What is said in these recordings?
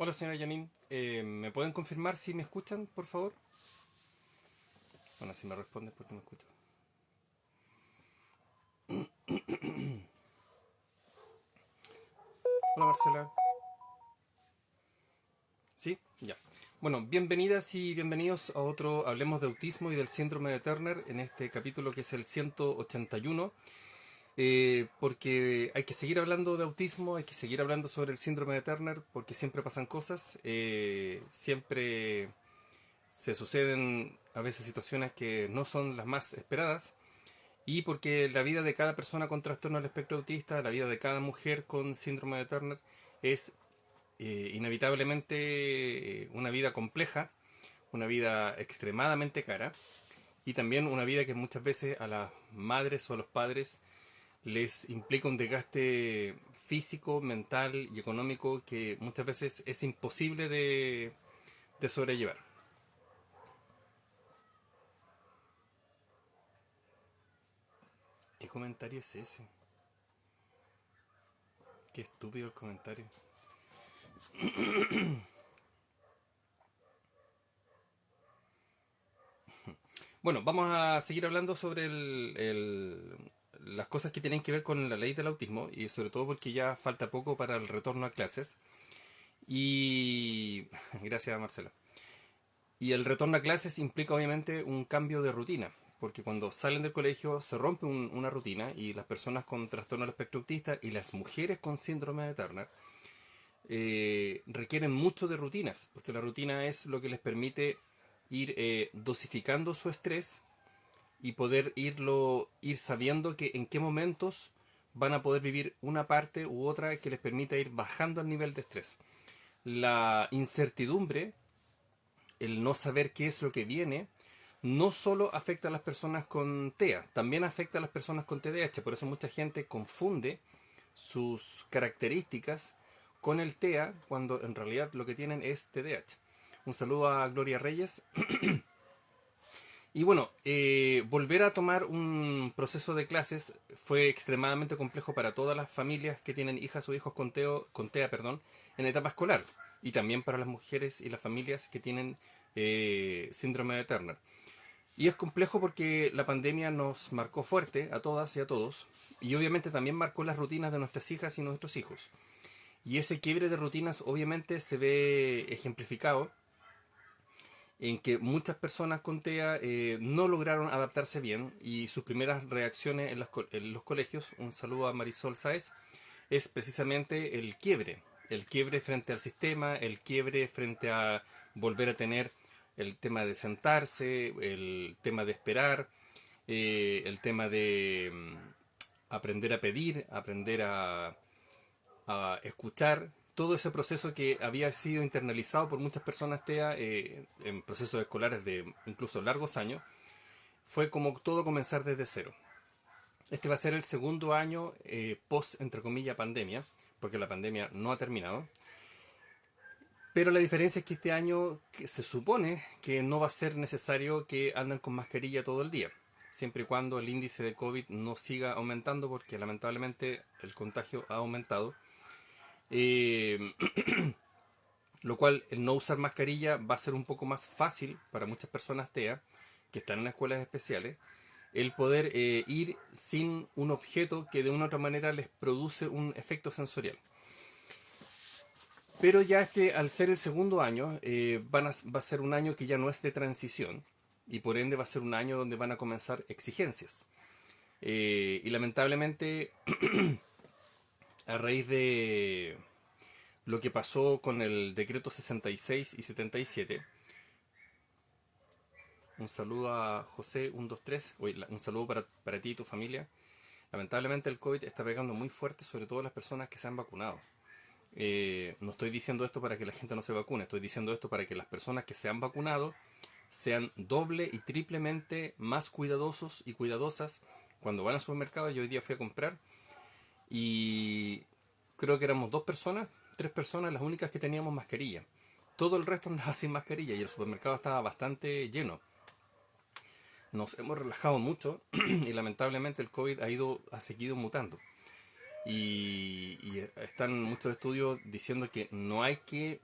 Hola señora Janine, ¿me pueden confirmar si me escuchan, por favor? Bueno, si me respondes porque me escuchan. Hola Marcela. ¿Sí? Ya. Bueno, bienvenidas y bienvenidos a otro Hablemos de Autismo y del Síndrome de Turner en este capítulo que es el 181. Porque hay que seguir hablando de autismo, hay que seguir hablando sobre el síndrome de Turner porque siempre pasan cosas, siempre se suceden a veces situaciones que no son las más esperadas. Y porque la vida de cada persona con trastorno del espectro autista, la vida de cada mujer con síndrome de Turner es inevitablemente una vida compleja, una vida extremadamente cara y también una vida que muchas veces a las madres o a los padres les implica un desgaste físico, mental y económico que muchas veces es imposible de sobrellevar. ¿Qué comentario es ese? Qué estúpido el comentario. Bueno, vamos a seguir hablando sobre las cosas que tienen que ver con la ley del autismo y sobre todo porque ya falta poco para el retorno a clases. Y gracias, Marcela. Y el retorno a clases implica obviamente un cambio de rutina, porque cuando salen del colegio se rompe una rutina y las personas con trastorno del espectro autista y las mujeres con síndrome de Turner requieren mucho de rutinas, porque la rutina es lo que les permite ir dosificando su estrés y poder ir sabiendo que en qué momentos van a poder vivir una parte u otra que les permita ir bajando el nivel de estrés. La incertidumbre, el no saber qué es lo que viene, no solo afecta a las personas con TEA, también afecta a las personas con TDAH. Por eso mucha gente confunde sus características con el TEA cuando en realidad lo que tienen es TDAH. Un saludo a Gloria Reyes. Y bueno, volver a tomar un proceso de clases fue extremadamente complejo para todas las familias que tienen hijas o hijos con TEA, perdón, en etapa escolar. Y también para las mujeres y las familias que tienen síndrome de Turner. Y es complejo porque la pandemia nos marcó fuerte a todas y a todos. Y obviamente también marcó las rutinas de nuestras hijas y nuestros hijos. Y ese quiebre de rutinas obviamente se ve ejemplificado en que muchas personas con TEA no lograron adaptarse bien y sus primeras reacciones en los colegios, un saludo a Marisol Sáez, es precisamente el quiebre frente al sistema, el quiebre frente a volver a tener el tema de sentarse, el tema de esperar, el tema de aprender a pedir, aprender a escuchar todo ese proceso que había sido internalizado por muchas personas TEA en procesos escolares de incluso largos años, fue como todo comenzar desde cero. Este va a ser el segundo año post, entre comillas, pandemia, porque la pandemia no ha terminado. Pero la diferencia es que este año que se supone que no va a ser necesario que anden con mascarilla todo el día, siempre y cuando el índice de COVID no siga aumentando, porque lamentablemente el contagio ha aumentado. Eh, lo cual el no usar mascarilla va a ser un poco más fácil para muchas personas TEA que están en escuelas especiales el poder ir sin un objeto que de una u otra manera les produce un efecto sensorial. Pero ya al ser el segundo año, va a ser un año que ya no es de transición y por ende va a ser un año donde van a comenzar exigencias. Y lamentablemente, a raíz de lo que pasó con el decreto 66 y 77, un saludo a José 123. Oye, un saludo para ti y tu familia. Lamentablemente el COVID está pegando muy fuerte, sobre todo las personas que se han vacunado. No estoy diciendo esto para que la gente no se vacune, estoy diciendo esto para que las personas que se han vacunado sean doble y triplemente más cuidadosos y cuidadosas cuando van al supermercado. Yo hoy día fui a comprar y creo que éramos dos personas, tres personas, las únicas que teníamos mascarilla. Todo el resto andaba sin mascarilla y el supermercado estaba bastante lleno. Nos hemos relajado mucho y lamentablemente el COVID ha seguido mutando. Y están muchos estudios diciendo que no hay que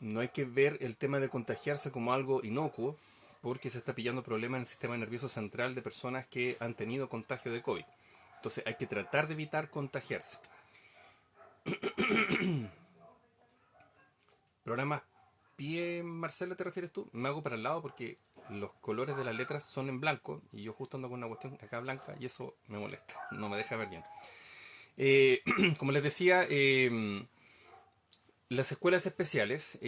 no hay que ver el tema de contagiarse como algo inocuo, porque se está pillando problemas en el sistema nervioso central de personas que han tenido contagio de COVID. Entonces hay que tratar de evitar contagiarse. Programas pie, Marcela, ¿te refieres tú? Me hago para el lado porque los colores de las letras son en blanco y yo justo ando con una cuestión acá blanca y eso me molesta, no me deja ver bien. Eh, como les decía, las escuelas especiales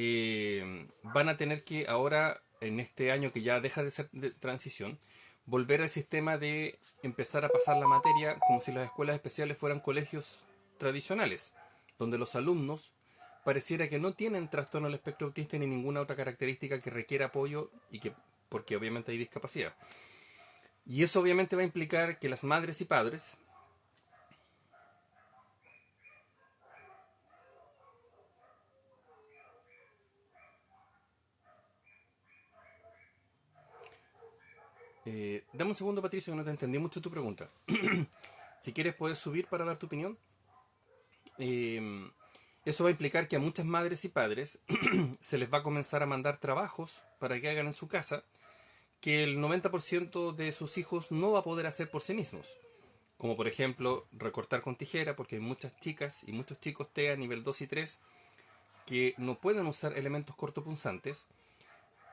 van a tener que ahora, en este año que ya deja de ser de transición, volver al sistema de empezar a pasar la materia como si las escuelas especiales fueran colegios tradicionales, donde los alumnos pareciera que no tienen trastorno del espectro autista ni ninguna otra característica que requiera apoyo y que porque obviamente hay discapacidad. Y eso obviamente va a implicar que las madres y padres dame un segundo, Patricio, que no te entendí mucho tu pregunta. Si quieres, puedes subir para dar tu opinión. Eh, Eso va a implicar que a muchas madres y padres se les va a comenzar a mandar trabajos para que hagan en su casa que el 90% de sus hijos no va a poder hacer por sí mismos. Como por ejemplo recortar con tijera, porque hay muchas chicas y muchos chicos TEA nivel 2 y 3 que no pueden usar elementos cortopunzantes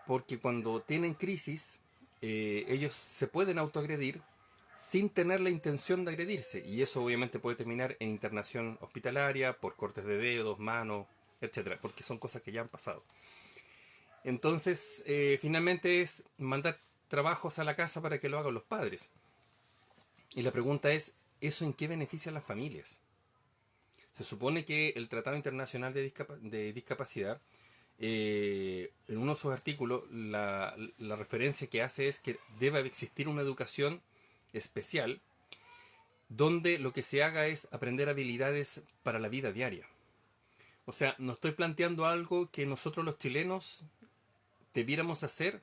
porque cuando tienen crisis ellos se pueden autoagredir sin tener la intención de agredirse y eso obviamente puede terminar en internación hospitalaria por cortes de dedos, manos, etcétera, porque son cosas que ya han pasado. Entonces, finalmente es mandar trabajos a la casa para que lo hagan los padres. Y la pregunta es, ¿eso en qué beneficia a las familias? Se supone que el Tratado Internacional de Discapacidad, en uno de sus artículos, la referencia que hace es que debe existir una educación especial donde lo que se haga es aprender habilidades para la vida diaria. O sea, no estoy planteando algo que nosotros los chilenos debiéramos hacer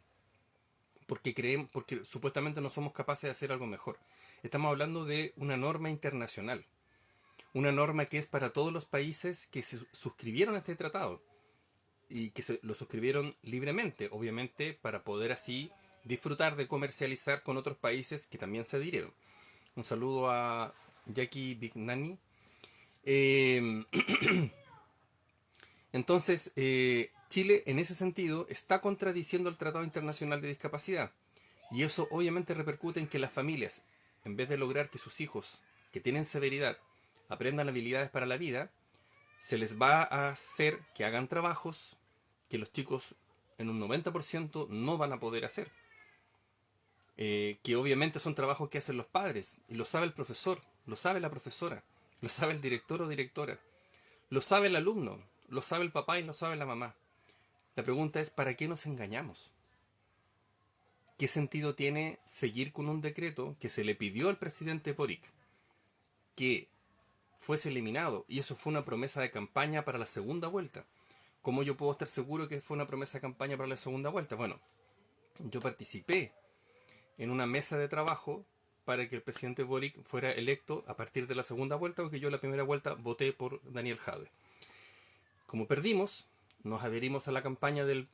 porque creemos, porque supuestamente no somos capaces de hacer algo mejor. Estamos hablando de una norma internacional, una norma que es para todos los países que se suscribieron a este tratado y que lo suscribieron libremente, obviamente, para poder así disfrutar de comercializar con otros países que también se adhirieron. Un saludo a Jackie Bignani. Eh, entonces, Chile en ese sentido está contradiciendo el Tratado Internacional de Discapacidad. Y eso obviamente repercute en que las familias, en vez de lograr que sus hijos que tienen severidad aprendan habilidades para la vida, se les va a hacer que hagan trabajos que los chicos en un 90% no van a poder hacer. Que obviamente son trabajos que hacen los padres, y lo sabe el profesor, lo sabe la profesora, lo sabe el director o directora, lo sabe el alumno, lo sabe el papá y lo sabe la mamá. La pregunta es, ¿para qué nos engañamos? ¿Qué sentido tiene seguir con un decreto que se le pidió al presidente Boric que fuese eliminado? Y eso fue una promesa de campaña para la segunda vuelta. ¿Cómo yo puedo estar seguro que fue una promesa de campaña para la segunda vuelta? Bueno, yo participé en una mesa de trabajo para que el presidente Boric fuera electo a partir de la segunda vuelta, porque yo la primera vuelta voté por Daniel Jadwe. Como perdimos, nos adherimos a la campaña del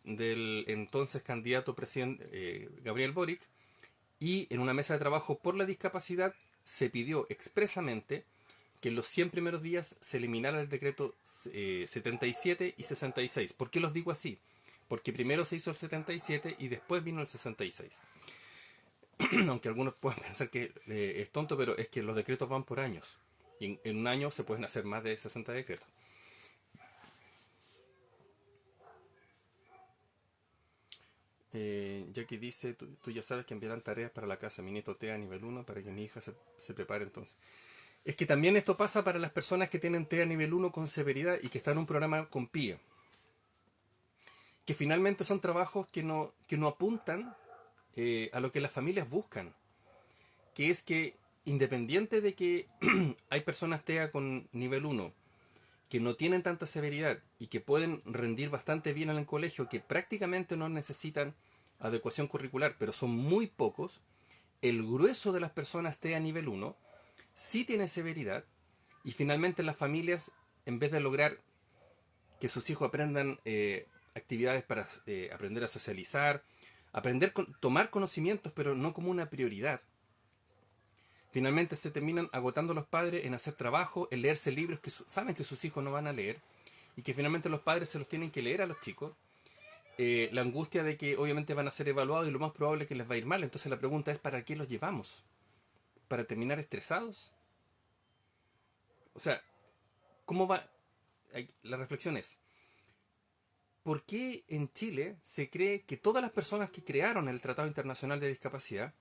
entonces candidato presidente Gabriel Boric y en una mesa de trabajo por la discapacidad se pidió expresamente que en los 100 primeros días se eliminara el decreto 77 y 66. ¿Por qué los digo así? Porque primero se hizo el 77 y después vino el 66. Aunque algunos puedan pensar que es tonto, pero es que los decretos van por años. Y en un año se pueden hacer más de 60 decretos. Jackie dice, tú ya sabes que enviarán tareas para la casa, mi nieto TEA a nivel 1 para que mi hija se prepare entonces. Es que también esto pasa para las personas que tienen TEA nivel 1 con severidad y que están en un programa con PIA. Que finalmente son trabajos que no apuntan a lo que las familias buscan. Que es que independiente de que hay personas TEA con nivel 1 que no tienen tanta severidad y que pueden rendir bastante bien en el colegio, que prácticamente no necesitan adecuación curricular, pero son muy pocos, el grueso de las personas TEA nivel 1 sí tiene severidad y finalmente las familias, en vez de lograr que sus hijos aprendan actividades para aprender a socializar, tomar conocimientos, pero no como una prioridad. Finalmente se terminan agotando los padres en hacer trabajo, en leerse libros que saben que sus hijos no van a leer y que finalmente los padres se los tienen que leer a los chicos. La angustia de que obviamente van a ser evaluados y lo más probable es que les va a ir mal. Entonces la pregunta es, ¿para qué los llevamos? ¿Para terminar estresados? O sea, ¿cómo va? La reflexión es, ¿por qué en Chile se cree que todas las personas que crearon el Tratado Internacional de Discapacidad,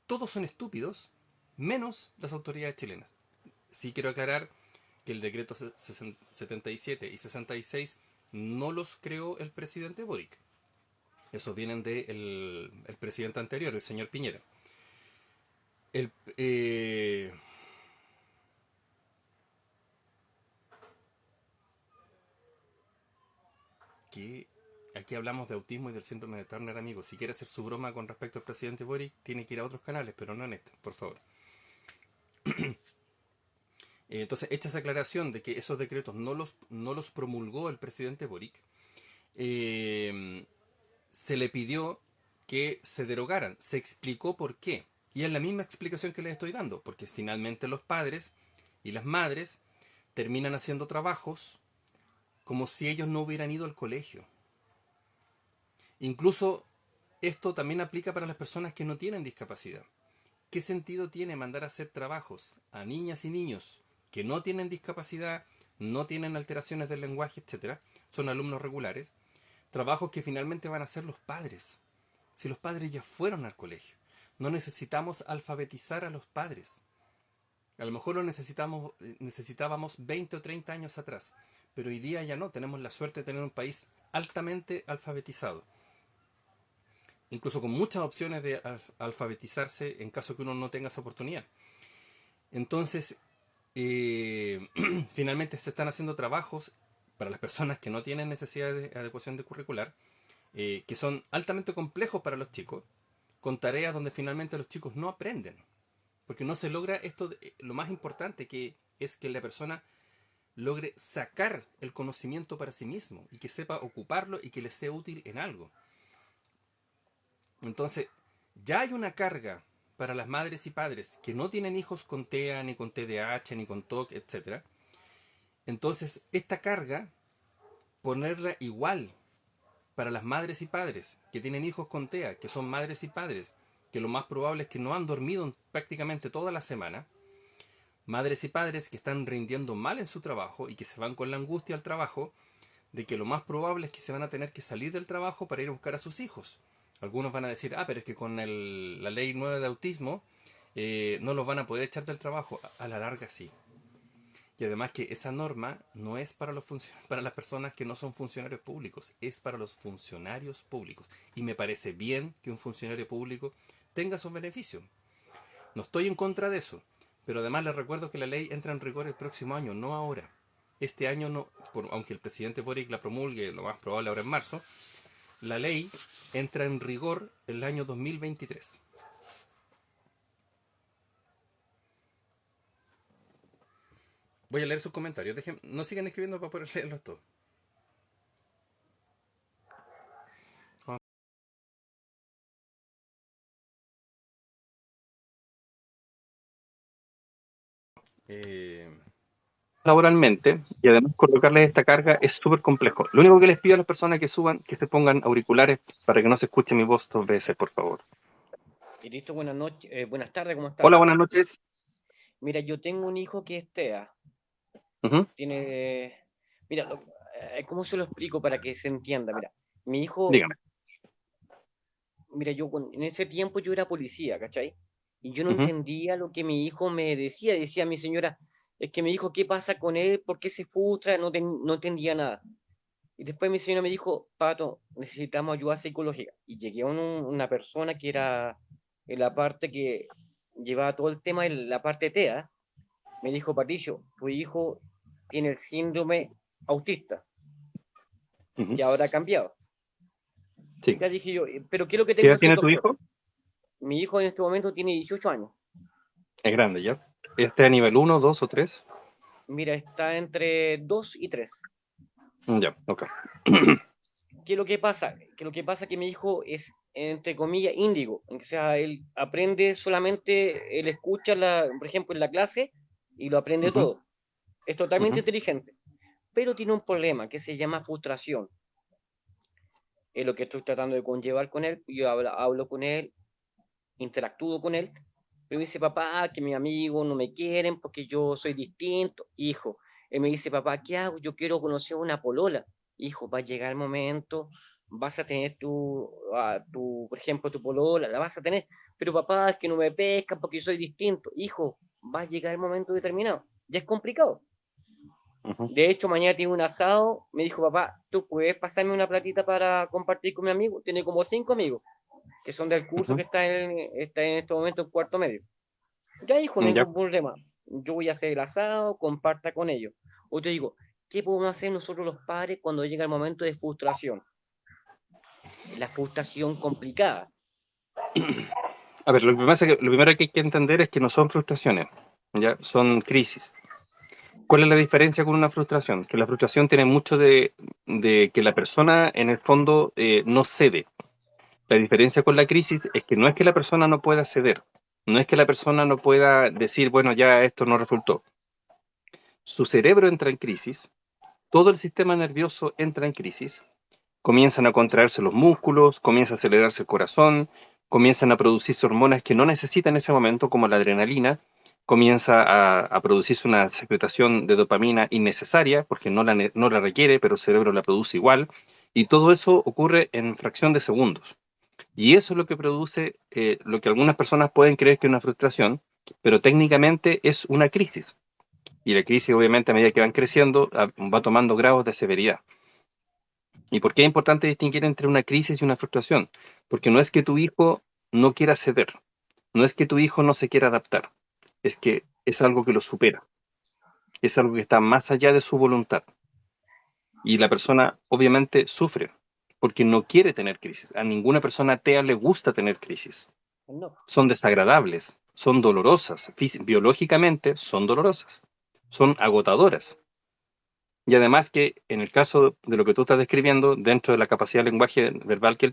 todos son estúpidos, menos las autoridades chilenas? Sí quiero aclarar que el decreto 77 y 66 no los creó el presidente Boric. Esos vienen del el presidente anterior, el señor Piñera. El, que aquí hablamos de autismo y del síndrome de Turner, amigos. Si quiere hacer su broma con respecto al presidente Boric, tiene que ir a otros canales, pero no en este, por favor. Entonces, hecha esa aclaración de que esos decretos no los promulgó el presidente Boric, eh, se le pidió que se derogaran. Se explicó por qué. Y es la misma explicación que les estoy dando, porque finalmente los padres y las madres terminan haciendo trabajos como si ellos no hubieran ido al colegio. Incluso esto también aplica para las personas que no tienen discapacidad. ¿Qué sentido tiene mandar a hacer trabajos a niñas y niños que no tienen discapacidad, no tienen alteraciones del lenguaje, etcétera? Son alumnos regulares. Trabajos que finalmente van a hacer los padres. Si los padres ya fueron al colegio. No necesitamos alfabetizar a los padres. A lo mejor lo necesitábamos 20 o 30 años atrás. Pero hoy día ya no. Tenemos la suerte de tener un país altamente alfabetizado, incluso con muchas opciones de alfabetizarse en caso que uno no tenga esa oportunidad. Entonces, finalmente se están haciendo trabajos para las personas que no tienen necesidad de adecuación de curricular, que son altamente complejos para los chicos, con tareas donde finalmente los chicos no aprenden, porque no se logra esto, lo más importante que es que la persona logre sacar el conocimiento para sí mismo y que sepa ocuparlo y que le sea útil en algo. Entonces, ya hay una carga para las madres y padres que no tienen hijos con TEA, ni con TDAH, ni con TOC, etc. Entonces, esta carga, ponerla igual para las madres y padres que tienen hijos con TEA, que son madres y padres, que lo más probable es que no han dormido prácticamente toda la semana, madres y padres que están rindiendo mal en su trabajo y que se van con la angustia al trabajo, de que lo más probable es que se van a tener que salir del trabajo para ir a buscar a sus hijos. Algunos van a decir, pero es que con la ley nueva de autismo no los van a poder echar del trabajo. A la larga sí. Y además que esa norma no es para, para las personas que no son funcionarios públicos, es para los funcionarios públicos. Y me parece bien que un funcionario público tenga esos beneficios. No estoy en contra de eso, pero además les recuerdo que la ley entra en rigor el próximo año, no ahora. Este año no, aunque el presidente Boric la promulgue, lo más probable ahora en marzo, la ley entra en rigor el año 2023. Voy a leer sus comentarios. No sigan escribiendo para poder leerlos todos. Eh, Laboralmente, y además colocarles esta carga es súper complejo. Lo único que les pido a las personas que suban, que se pongan auriculares para que no se escuche mi voz 2 veces, por favor. Y listo, buenas noches, buenas tardes, ¿cómo Hola, estás? buenas noches. Mira, yo tengo un hijo que es TEA. Ujú. Tiene, mira, ¿cómo se lo explico para que se entienda? Mira, mi hijo, Dígame. mira, en ese tiempo yo era policía, ¿cachai? Y yo no Ujú. entendía lo que mi hijo me decía. Decía mi señora, es que mi hijo, ¿qué pasa con él? ¿Por qué se frustra? No entendía nada. Y después mi señora me dijo, Pato, necesitamos ayuda psicológica. Y llegué a una persona que era en la parte que llevaba todo el tema de la parte TEA. Me dijo, Patricio, tu hijo tiene el síndrome autista Ujú. y ahora ha cambiado. Sí. Ya dije yo, pero ¿qué es lo que ¿Qué tengo que edad hacer, tiene tu doctor? hijo? Mi hijo en este momento tiene 18 años. Es grande ya. ¿Este a nivel 1, 2 o 3? Mira, está entre 2 y 3. Ya, ok. ¿qué es lo que pasa? Que lo que pasa es que mi hijo es, entre comillas, índigo. O sea, él aprende solamente, él escucha, por ejemplo, en la clase y lo aprende Ujú, todo. Es totalmente ujú, inteligente, pero tiene un problema que se llama frustración. Es lo que estoy tratando de conllevar con él. Yo hablo con él, interactúo con él, pero me dice, papá, que mis amigos no me quieren porque yo soy distinto. Hijo, él me dice, papá, ¿qué hago? Yo quiero conocer una polola. Hijo, va a llegar el momento, vas a tener por ejemplo, tu polola, la vas a tener, pero papá, es que no me pescan porque yo soy distinto. Hijo, va a llegar el momento determinado. Ya es complicado. ujú. De hecho, mañana tiene un asado. Me dijo, papá, ¿tú puedes pasarme una platita para compartir con mi amigo? Tiene como 5 amigos que son del curso que Ujú. está en este momento en cuarto medio. Ya, hijo, no hay Ya. ningún problema. Yo voy a hacer el asado, comparta con ellos. O te digo, ¿qué podemos hacer nosotros los padres cuando llega el momento de frustración? La frustración complicada. A ver, lo que pasa es que lo primero que hay que entender es que no son frustraciones, ya son crisis. ¿Cuál es la diferencia con una frustración? Que la frustración tiene mucho de que la persona en el fondo no cede. La diferencia con la crisis es que no es que la persona no pueda ceder, no es que la persona no pueda decir, bueno, ya esto no resultó. Su cerebro entra en crisis, todo el sistema nervioso entra en crisis, comienzan a contraerse los músculos, comienza a acelerarse el corazón, comienzan a producirse hormonas que no necesita en ese momento, como la adrenalina, comienza a producirse una secretación de dopamina innecesaria, porque no la requiere, pero el cerebro la produce igual, y todo eso ocurre en fracción de segundos. Y eso es lo que produce lo que algunas personas pueden creer que es una frustración, pero técnicamente es una crisis. Y la crisis, obviamente, a medida que van creciendo, va tomando grados de severidad. ¿Y por qué es importante distinguir entre una crisis y una frustración? Porque no es que tu hijo no quiera ceder, no es que tu hijo no se quiera adaptar, es que es algo que lo supera, es algo que está más allá de su voluntad. Y la persona obviamente sufre porque no quiere tener crisis. A ninguna persona atea le gusta tener crisis. No. Son desagradables, son dolorosas, biológicamente son dolorosas, son agotadoras. Y además que en el caso de lo que tú estás describiendo, dentro de la capacidad de lenguaje verbal que él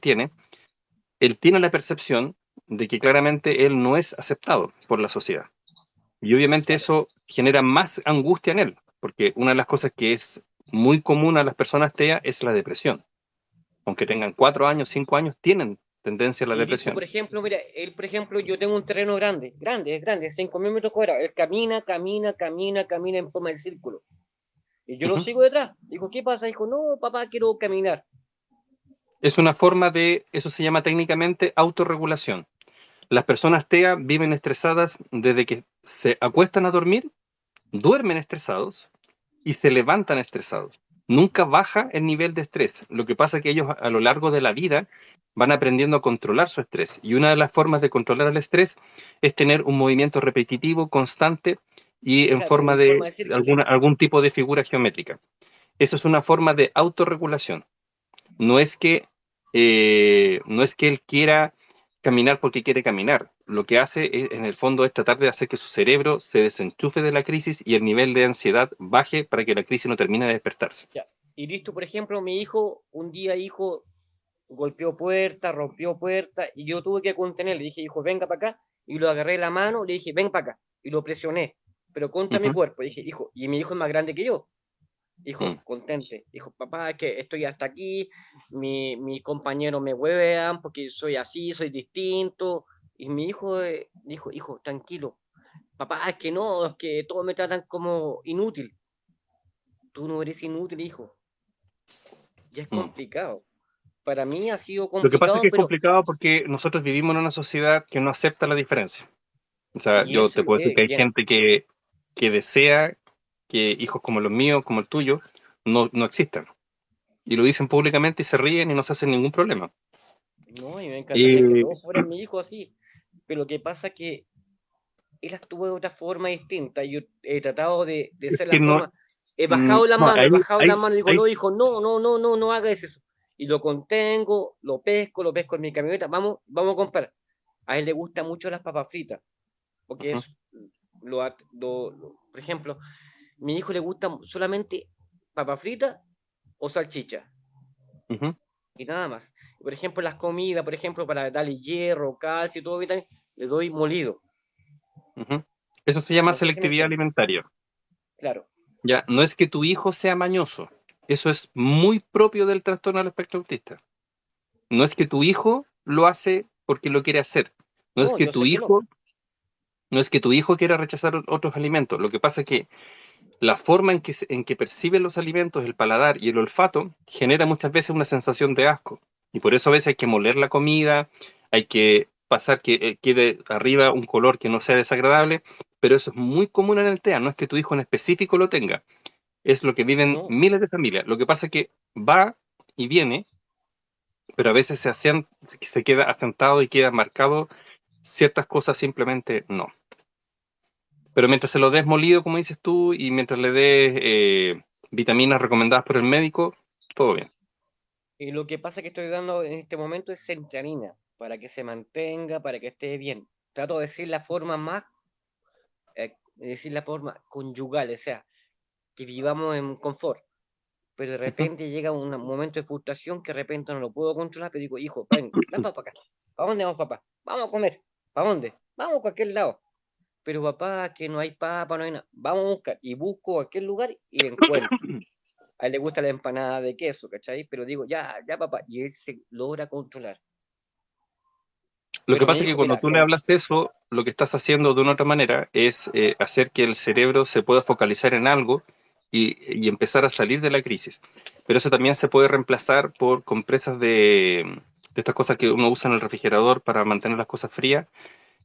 tiene la percepción de que claramente él no es aceptado por la sociedad. Y obviamente Claro. eso genera más angustia en él, porque una de las cosas que es muy común a las personas TEA es la depresión. Aunque tengan 4 años, 5 años, tienen tendencia a la Y listo, por depresión. ejemplo, mira, él, por ejemplo, yo tengo un terreno grande, grande, es grande, 5.000 metros cuadrados. Él camina, camina, camina, camina en forma de círculo. Y yo lo Ujú. sigo detrás. Dijo, ¿qué pasa? Dijo, no, papá, quiero caminar. Es una forma de, eso se llama técnicamente autorregulación. Las personas TEA viven estresadas desde que se acuestan a dormir, duermen estresados y se levantan estresados. Nunca baja el nivel de estrés. Lo que pasa es que ellos a lo largo de la vida van aprendiendo a controlar su estrés. Y una de las formas de controlar el estrés es tener un movimiento repetitivo, constante y en Claro, forma en forma de de círculo. algún tipo de figura geométrica. Eso es una forma de autorregulación. No es que, no es que él quiera caminar porque quiere caminar. Lo que hace en el fondo es tratar de hacer que su cerebro se desenchufe de la crisis y el nivel de ansiedad baje para que la crisis no termine de despertarse. Ya. Y listo, por ejemplo, mi hijo, un día, hijo, golpeó puerta, rompió puerta, y yo tuve que contenerle. Le dije, hijo, venga para acá, y lo agarré la mano, le dije, ven para acá, y lo presioné, pero contra mi Ujú, cuerpo. Dije, hijo, y mi hijo es más grande que yo. mm. Hijo, contente. Dijo, papá, es que estoy hasta aquí, mis compañeros me huevean porque soy así, soy distinto. Y mi hijo dijo, hijo, tranquilo. Papá, es que no, es que todos me tratan como inútil. Tú no eres inútil, hijo. Ya es Mm. complicado. Para mí ha sido Lo que pasa es que complicado, es pero... complicado porque nosotros vivimos en una sociedad que no acepta la diferencia. O sea, Y yo eso te es lo puedo decir que que hay viene. gente que desea que hijos como los míos, como el tuyo, no existan. Y lo dicen públicamente y se ríen y no se hacen ningún problema. No, y me encantaría que Y todos fueran mi hijo así. Pero lo que pasa es que él actúa de otra forma distinta. Yo he tratado de es ser la que no, forma. He bajado ahí, la mano y digo, ahí no, hijo, no, no, no, no, no hagas eso. Y lo contengo, lo pesco en mi camioneta, vamos, vamos a comprar. A él le gustan mucho las papas fritas, porque ujú, es, por ejemplo, mi hijo le gusta solamente papas fritas o salchicha. ujú. y nada más. Por ejemplo, las comidas, por ejemplo, para darle hierro, calcio, todo vitamina, le doy molido. Ujú. Eso se llama No sé si me selectividad entiende. alimentaria. Claro. Ya, no es que tu hijo sea mañoso. Eso es muy propio del trastorno del espectro autista. No es que tu hijo lo hace porque lo quiere hacer. No es No, que yo tu sé que no. hijo, no es que tu hijo quiera rechazar otros alimentos. Lo que pasa es que la forma en que, en que percibe los alimentos, el paladar y el olfato, genera muchas veces una sensación de asco. Y por eso a veces hay que moler la comida, hay que pasar que quede arriba un color que no sea desagradable, pero eso es muy común en el TEA, no es que tu hijo en específico lo tenga, es lo que viven No. miles de familias. Lo que pasa es que va y viene, pero a veces se queda asentado y queda marcado, ciertas cosas simplemente no. Pero mientras se lo des molido, como dices tú, y mientras le des vitaminas recomendadas por el médico, todo bien. Y lo que pasa que estoy dando en este momento es centranina, para que se mantenga, para que esté bien. Trato de decir la forma más, decir la forma conyugal, o sea, que vivamos en confort. Pero de Ujú. repente llega un momento de frustración que de repente no lo puedo controlar, pero digo, hijo, ven, ven para acá. ¿Para dónde vamos, papá? Vamos a comer. ¿Para dónde? Vamos a cualquier lado. Pero papá, que no hay papa, no hay nada. Vamos a buscar. Y busco cualquier lugar y le encuentro. A él le gusta la empanada de queso, ¿cachai? Pero digo, ya, ya, papá. Y él se logra controlar. Lo que Pero me pasa es que dijo, cuando mira, tú le hablas eso, lo que estás haciendo de una otra manera es hacer que el cerebro se pueda focalizar en algo y empezar a salir de la crisis. Pero eso también se puede reemplazar por compresas de estas cosas que uno usa en el refrigerador para mantener las cosas frías,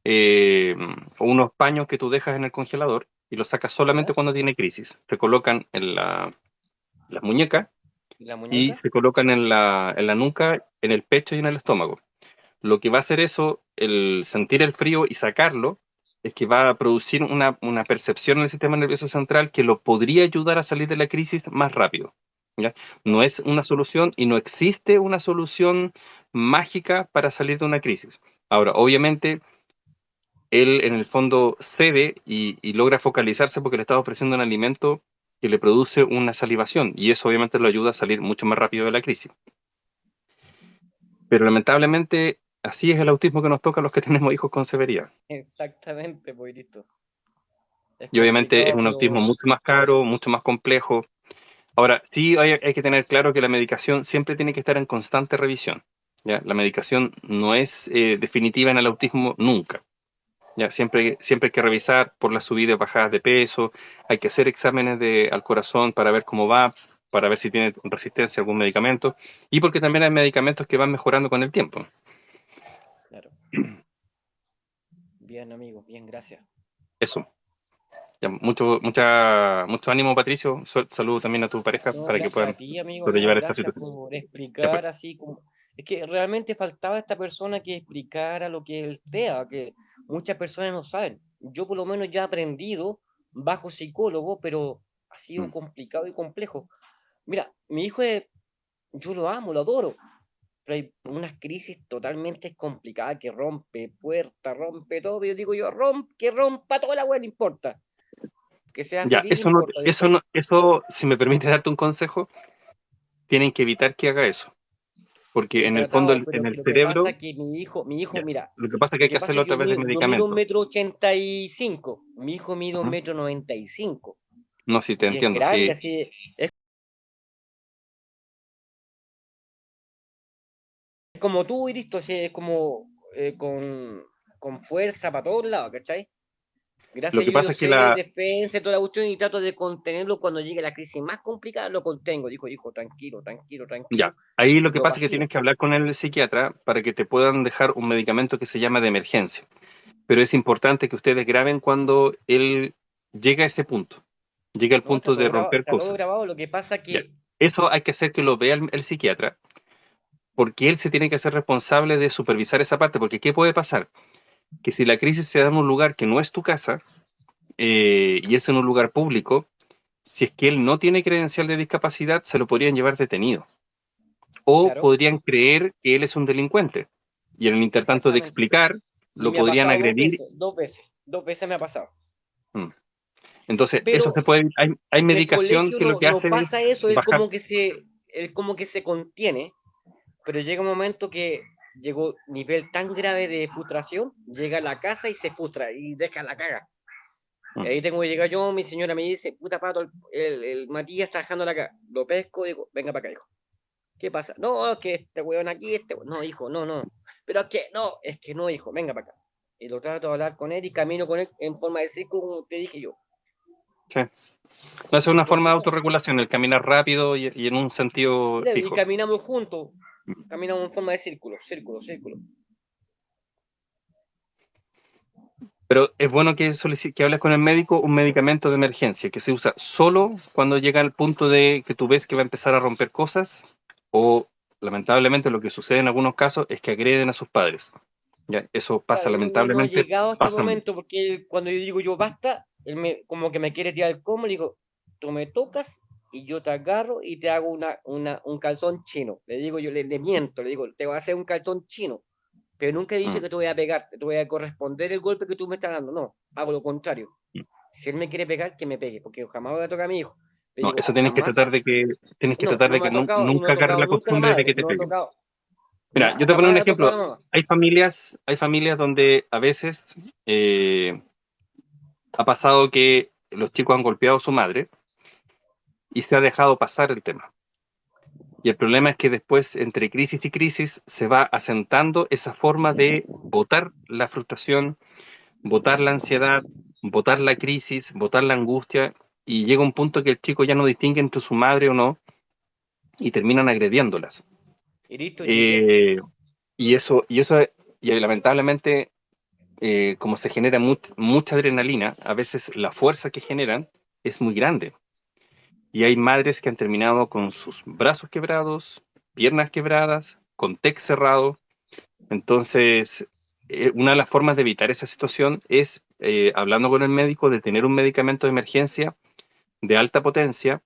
eh, o unos paños que tú dejas en el congelador y los sacas solamente ¿ya? cuando tiene crisis. Se colocan en las muñecas ¿Y la y muñeca? se colocan en la nuca, en el pecho y en el estómago. Lo que va a hacer eso, el sentir el frío y sacarlo, es que va a producir una percepción en el sistema nervioso central que lo podría ayudar a salir de la crisis más rápido. ¿Ya? No Ya. es una solución y no existe una solución mágica para salir de una crisis. Ahora, obviamente, él en el fondo cede y logra focalizarse porque le está ofreciendo un alimento que le produce una salivación y eso obviamente lo ayuda a salir mucho más rápido de la crisis. Pero lamentablemente así es el autismo que nos toca a los que tenemos hijos con severidad. Exactamente, pues listo. Es Y obviamente es complicado, un pero autismo mucho más caro, mucho más complejo. Ahora, sí hay que tener claro que la medicación siempre tiene que estar en constante revisión. ¿Ya? La medicación no es definitiva en el autismo nunca. ¿Ya? Siempre hay que revisar por las subidas y bajadas de peso, hay que hacer exámenes al corazón para ver cómo va, para ver si tiene resistencia a algún medicamento, y porque también hay medicamentos que van mejorando con el tiempo. claro. Bien, amigo, bien, gracias. Eso. Ya, mucho ánimo, Patricio. Saludo también a tu pareja No, para que gracias a puedan ti, amigo, no, sobrellevar esta gracias situación. por Ya, pues. explicar así como... Es que realmente faltaba esta persona que explicara lo que él TEA, que muchas personas no saben. Yo por lo menos ya he aprendido bajo psicólogo, pero ha sido Mm. complicado y complejo. Mira, mi hijo es, yo lo amo, lo adoro, pero hay unas crisis totalmente complicadas que rompe puertas, rompe todo, pero yo digo yo, que rompa toda la wea, no importa. Que sea Ya, feliz, no importa. Después eso, si me permite darte un consejo, tienen que evitar que haga eso, porque he en el fondo tratado, pero en es el que lo que pasa cerebro, es que mi hijo, ya, mira, lo que pasa es que lo hay que que pasa hacerlo es a que través de yo mido un medicamentos. metro 85, mi hijo mide un Ujú. metro 95 No, sí, te y es entiendo, grande, sí. así, es como tú, y listo, así, es como con fuerza para todos lados, ¿cachai? Lo Gracias que a pasa Dios es que sé defensa y toda la cuestión y trato de contenerlo cuando llegue la crisis más complicada, lo contengo. Dijo, hijo, tranquilo, tranquilo, ya, tranquilo, ahí lo que pero pasa es que pasivo. tienes que hablar con el psiquiatra para que te puedan dejar un medicamento que se llama de emergencia. Pero es importante que ustedes graben cuando él llega a ese punto, llega al No, punto de romper está todo cosas. grabado, lo que pasa Ya. que, Eso hay que hacer que lo vea el psiquiatra, porque él se tiene que hacer responsable de supervisar esa parte, porque ¿qué puede pasar? Que si la crisis se da en un lugar que no es tu casa, y es en un lugar público, si es que él no tiene credencial de discapacidad, se lo podrían llevar detenido. O claro, podrían creer que él es un delincuente. Y en el intertanto de exactamente. explicar, Y lo me ha podrían pasado agredir. dos veces me ha pasado. Mm. Entonces, eso Pero se puede, hay en el medicación colegio que lo que no hace pasa es eso, bajar. él como que se contiene, pero llega un momento que llegó nivel tan grave de frustración, llega a la casa y se frustra y deja la caga. Y Mm. ahí tengo que llegar yo, mi señora me dice, puta pato, el Matías está dejando la caga. Lo pesco, digo, venga para acá, hijo. ¿Qué pasa? No, es que este weón aquí, no, hijo, no, no. Pero es que no, hijo, venga para acá. Y lo trato de hablar con él y camino con él en forma de círculo, como te dije yo. Sí. No, es una forma de Porque, autorregulación, el caminar rápido y en un sentido y fijo. caminamos juntos, caminamos en forma de círculo, círculo, círculo. Pero es bueno que hables con el médico un medicamento de emergencia que se usa solo cuando llega al punto de que tú ves que va a empezar a romper cosas o lamentablemente lo que sucede en algunos casos es que agreden a sus padres. Ya, eso pasa Claro, no he lamentablemente, llegado a este pasa mucho. momento porque cuando yo digo yo basta, él como que me quiere tirar el combo, le digo, tú me tocas y yo te agarro y te hago un calzón chino. Le digo yo, le miento, le digo, te voy a hacer un calzón chino, pero nunca dice Mm. que te voy a pegar, te voy a corresponder el golpe que tú me estás dando. No, hago lo contrario. Si él me quiere pegar, que me pegue, porque jamás voy a tocar a mi hijo. Le No, digo, eso jamás, tienes que no, tratar de que no me nunca ha agarre tocado la nunca la costumbre de madre, que te no ha peguen. tocado, Mira, yo te pongo un jamás ha tocado ejemplo. la mamá. Hay familias donde a veces ha pasado que los chicos han golpeado a su madre y se ha dejado pasar el tema. Y el problema es que después, entre crisis y crisis, se va asentando esa forma de botar la frustración, botar la ansiedad, botar la crisis, botar la angustia, y llega un punto que el chico ya no distingue entre su madre o no, y terminan agrediéndolas. Y listo, llegué. Eh, y lamentablemente, como se genera mucha adrenalina, a veces la fuerza que generan es muy grande. Y hay madres que han terminado con sus brazos quebrados, piernas quebradas, con TEC cerrado. Entonces, una de las formas de evitar esa situación es, hablando con el médico, de tener un medicamento de emergencia de alta potencia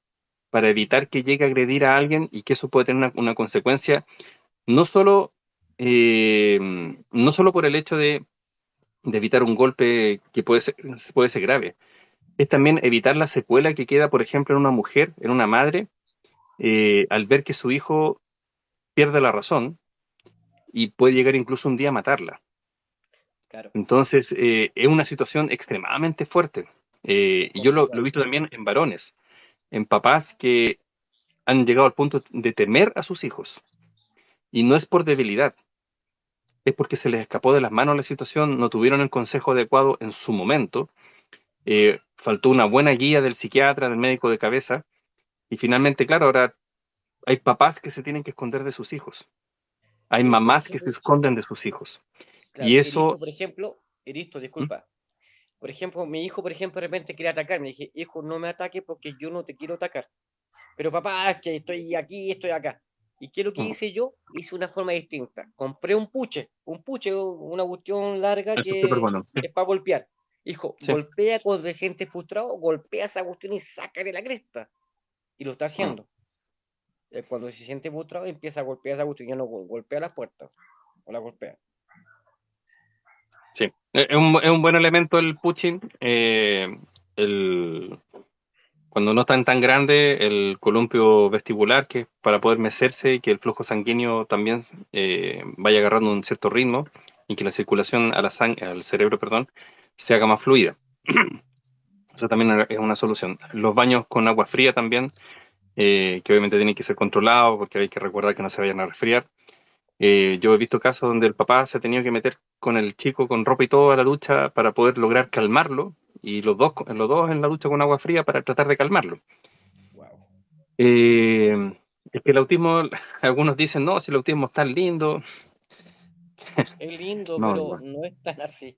para evitar que llegue a agredir a alguien y que eso puede tener una consecuencia no solo, eh, no solo por el hecho de evitar un golpe que puede ser grave, es también evitar la secuela que queda, por ejemplo, en una mujer, en una madre, al ver que su hijo pierde la razón y puede llegar incluso un día a matarla. Claro, Entonces, es una situación extremadamente fuerte. Y yo lo he complicado. visto también en varones, en papás que han llegado al punto de temer a sus hijos. Y no es por debilidad, es porque se les escapó de las manos la situación, no tuvieron el consejo adecuado en su momento, faltó una buena guía del psiquiatra, del médico de cabeza, y finalmente, claro, ahora hay papás que se tienen que esconder de sus hijos, hay Pero, por mamás que se ejemplo, esconden de sus hijos. claro, Y eso, Eristo, ¿Mm? disculpa. Por ejemplo, mi hijo, por ejemplo, de repente quiere atacar. Me dije, hijo, no me ataque porque yo no te quiero atacar. Pero papá, es que estoy aquí, estoy acá. ¿Y qué es lo que Mm, hice yo? Hice una forma distinta. Compré un puche, una cuestión larga eso es súper que bueno, sí, es para golpear. Hijo, sí. golpea cuando te sientes frustrado, golpea esa cuestión y sácale la cresta. Y lo está Mm. haciendo. Cuando se siente frustrado, empieza a golpear esa cuestión. Ya no golpea las puertas. O la golpea. Sí, es un buen elemento el pushing. El, Cuando no están tan grande, el columpio vestibular, que es para poder mecerse y que el flujo sanguíneo también vaya agarrando un cierto ritmo y que la circulación al cerebro, perdón, se haga más fluida. Eso también es una solución. Los baños con agua fría también, que obviamente tienen que ser controlados porque hay que recordar que no se vayan a resfriar. Yo he visto casos donde el papá se ha tenido que meter con el chico con ropa y todo a la ducha para poder lograr calmarlo y los dos en la ducha con agua fría para tratar de calmarlo. Wow. Eh, es que el autismo, algunos dicen, no, si el autismo es tan lindo. Es lindo, No, pero no. no es tan así.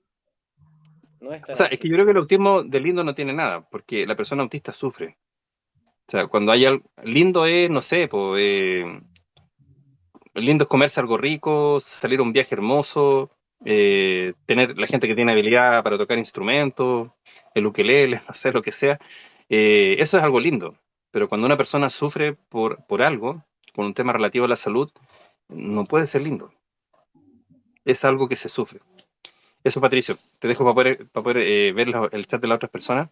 No es O tan sea, es que así. yo creo que el autismo de lindo no tiene nada, porque la persona autista sufre. O sea, cuando hay algo lindo es, no sé, pues, lindo es comerse algo rico, salir a un viaje hermoso, tener la gente que tiene habilidad para tocar instrumentos, el ukelele, no sé, lo que sea. Eso es algo lindo. Pero cuando una persona sufre por algo, por un tema relativo a la salud, no puede ser lindo. Es algo que se sufre. Eso, Patricio, te dejo para poder ver el chat de las otras personas.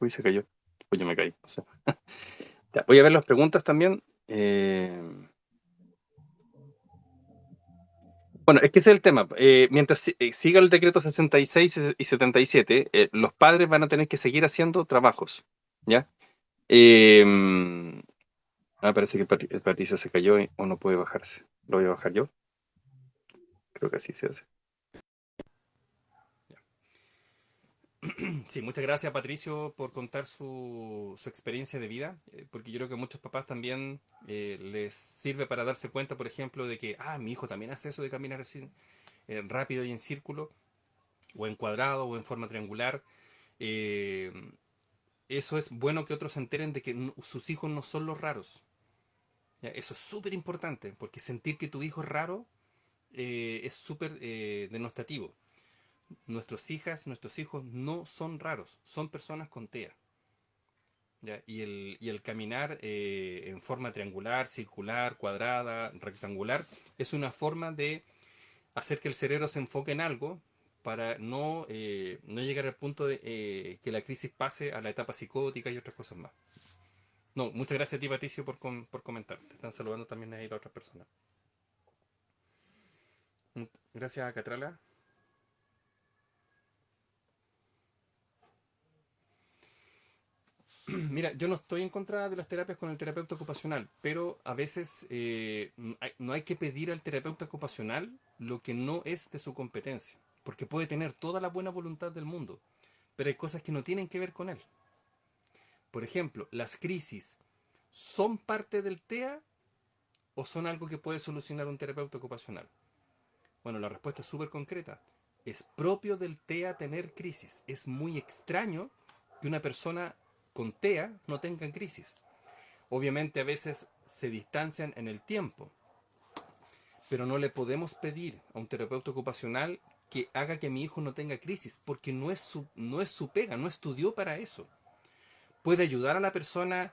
Uy, se cayó. Uy, yo me caí. O sea. Ya, voy a ver las preguntas también. Bueno, es que ese es el tema. Mientras siga el decreto 66 y 77, los padres van a tener que seguir haciendo trabajos, ¿ya? Eh, Parece que Patricia se cayó o no puede bajarse. ¿Lo voy a bajar yo? Creo que así se hace. Sí, muchas gracias Patricio por contar su experiencia de vida, porque yo creo que a muchos papás también les sirve para darse cuenta, por ejemplo, de que, mi hijo también hace eso de caminar así rápido y en círculo, o en cuadrado, o en forma triangular. Eh, Eso es bueno que otros se enteren de que sus hijos no son los raros. ¿Ya? Eso es súper importante, porque sentir que tu hijo es raro es súper denostativo. Nuestros hijos no son raros, son personas con TEA. ¿Ya? Y el caminar en forma triangular, circular, cuadrada, rectangular, es una forma de hacer que el cerebro se enfoque en algo para no llegar al punto de que la crisis pase a la etapa psicótica y otras cosas más. No, muchas gracias a ti, Patricio, por comentar. Te están saludando también ahí las otras personas. Gracias a Catrala. Mira, yo no estoy en contra de las terapias con el terapeuta ocupacional, pero a veces no hay que pedir al terapeuta ocupacional lo que no es de su competencia, porque puede tener toda la buena voluntad del mundo, pero hay cosas que no tienen que ver con él. Por ejemplo, las crisis, ¿son parte del TEA o son algo que puede solucionar un terapeuta ocupacional? Bueno, la respuesta es súper concreta. Es propio del TEA tener crisis. Es muy extraño que una persona con TEA no tenga crisis. Obviamente a veces se distancian en el tiempo, pero no le podemos pedir a un terapeuta ocupacional que haga que mi hijo no tenga crisis, porque no es su pega, no estudió para eso. Puede ayudar a la persona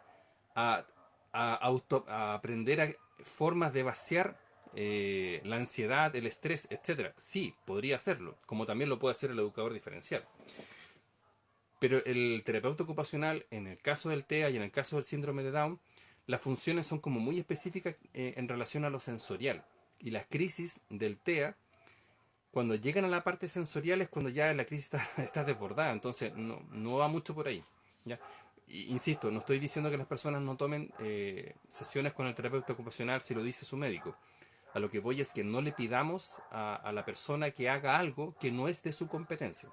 a, a aprender formas de vaciar la ansiedad, el estrés, etcétera. Sí, podría hacerlo, como también lo puede hacer el educador diferencial. Pero el terapeuta ocupacional, en el caso del TEA y en el caso del síndrome de Down, las funciones son como muy específicas en relación a lo sensorial. Y las crisis del TEA, cuando llegan a la parte sensorial es cuando ya la crisis está desbordada. Entonces no va mucho por ahí. ¿Ya? Insisto, no estoy diciendo que las personas no tomen sesiones con el terapeuta ocupacional si lo dice su médico. A lo que voy es que no le pidamos a la persona que haga algo que no es de su competencia.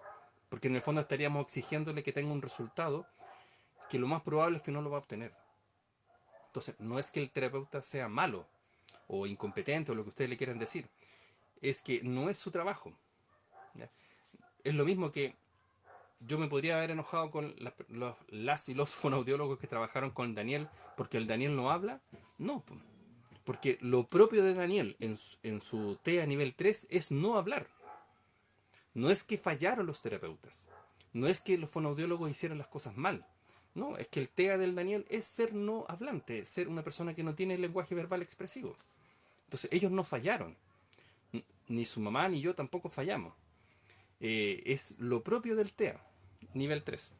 Porque en el fondo estaríamos exigiéndole que tenga un resultado que lo más probable es que no lo va a obtener. Entonces, no es que el terapeuta sea malo o incompetente o lo que ustedes le quieran decir. Es que no es su trabajo. ¿Ya? Es lo mismo que yo me podría haber enojado con las y los fonoaudiólogos que trabajaron con Daniel porque el Daniel no habla. No, porque lo propio de Daniel en su TEA nivel 3 es no hablar. No es que fallaron los terapeutas. No es que los fonoaudiólogos hicieron las cosas mal. No, es que el TEA del Daniel es ser no hablante, ser una persona que no tiene lenguaje verbal expresivo. Entonces ellos no fallaron. Ni su mamá ni yo tampoco fallamos. Es lo propio del TEA, nivel 3.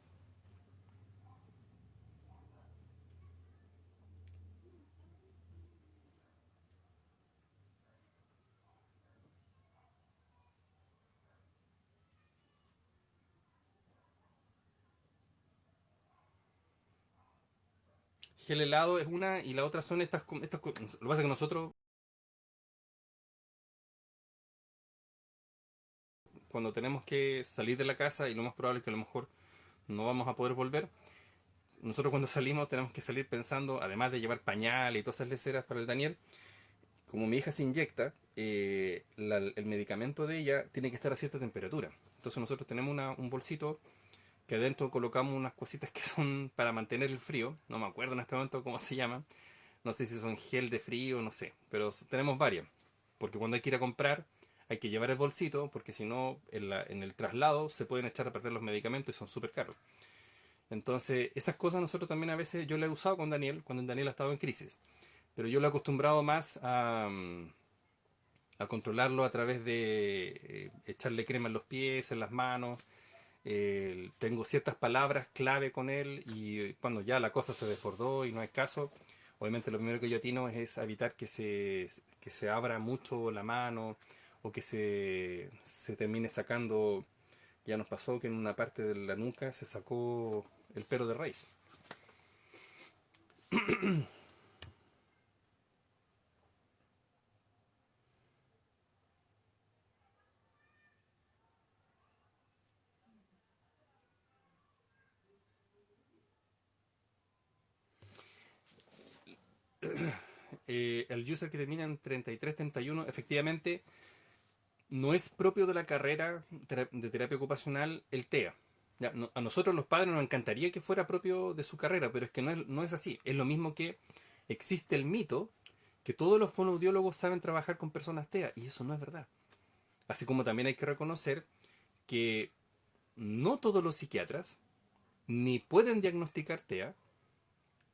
Gel helado es una y la otra son Lo que pasa es que nosotros, cuando tenemos que salir de la casa, y lo más probable es que a lo mejor no vamos a poder volver, nosotros cuando salimos tenemos que salir pensando, además de llevar pañal y todas esas leceras para el Daniel, como mi hija se inyecta, el medicamento de ella tiene que estar a cierta temperatura. Entonces nosotros tenemos un bolsito que adentro colocamos unas cositas que son para mantener el frío. No me acuerdo en este momento cómo se llaman. No sé si son gel de frío, no sé. Pero tenemos varias. Porque cuando hay que ir a comprar, hay que llevar el bolsito, porque si no, en el traslado se pueden echar a perder los medicamentos y son súper caros. Entonces, esas cosas nosotros también a veces yo las he usado con Daniel, cuando Daniel ha estado en crisis. Pero yo lo he acostumbrado más a controlarlo a través de echarle crema en los pies, en las manos, tengo ciertas palabras clave con él y cuando ya la cosa se desbordó y no hay caso, obviamente lo primero que yo atino es evitar que se abra mucho la mano o que se termine sacando. Ya nos pasó que en una parte de la nuca se sacó el pelo de raíz. El user que termina en 33-31 efectivamente no es propio de la carrera de terapia ocupacional el TEA. Ya, a nosotros los padres nos encantaría que fuera propio de su carrera, pero es que no es así. Es lo mismo que existe el mito que todos los fonoaudiólogos saben trabajar con personas TEA, y eso no es verdad. Así como también hay que reconocer que no todos los psiquiatras ni pueden diagnosticar TEA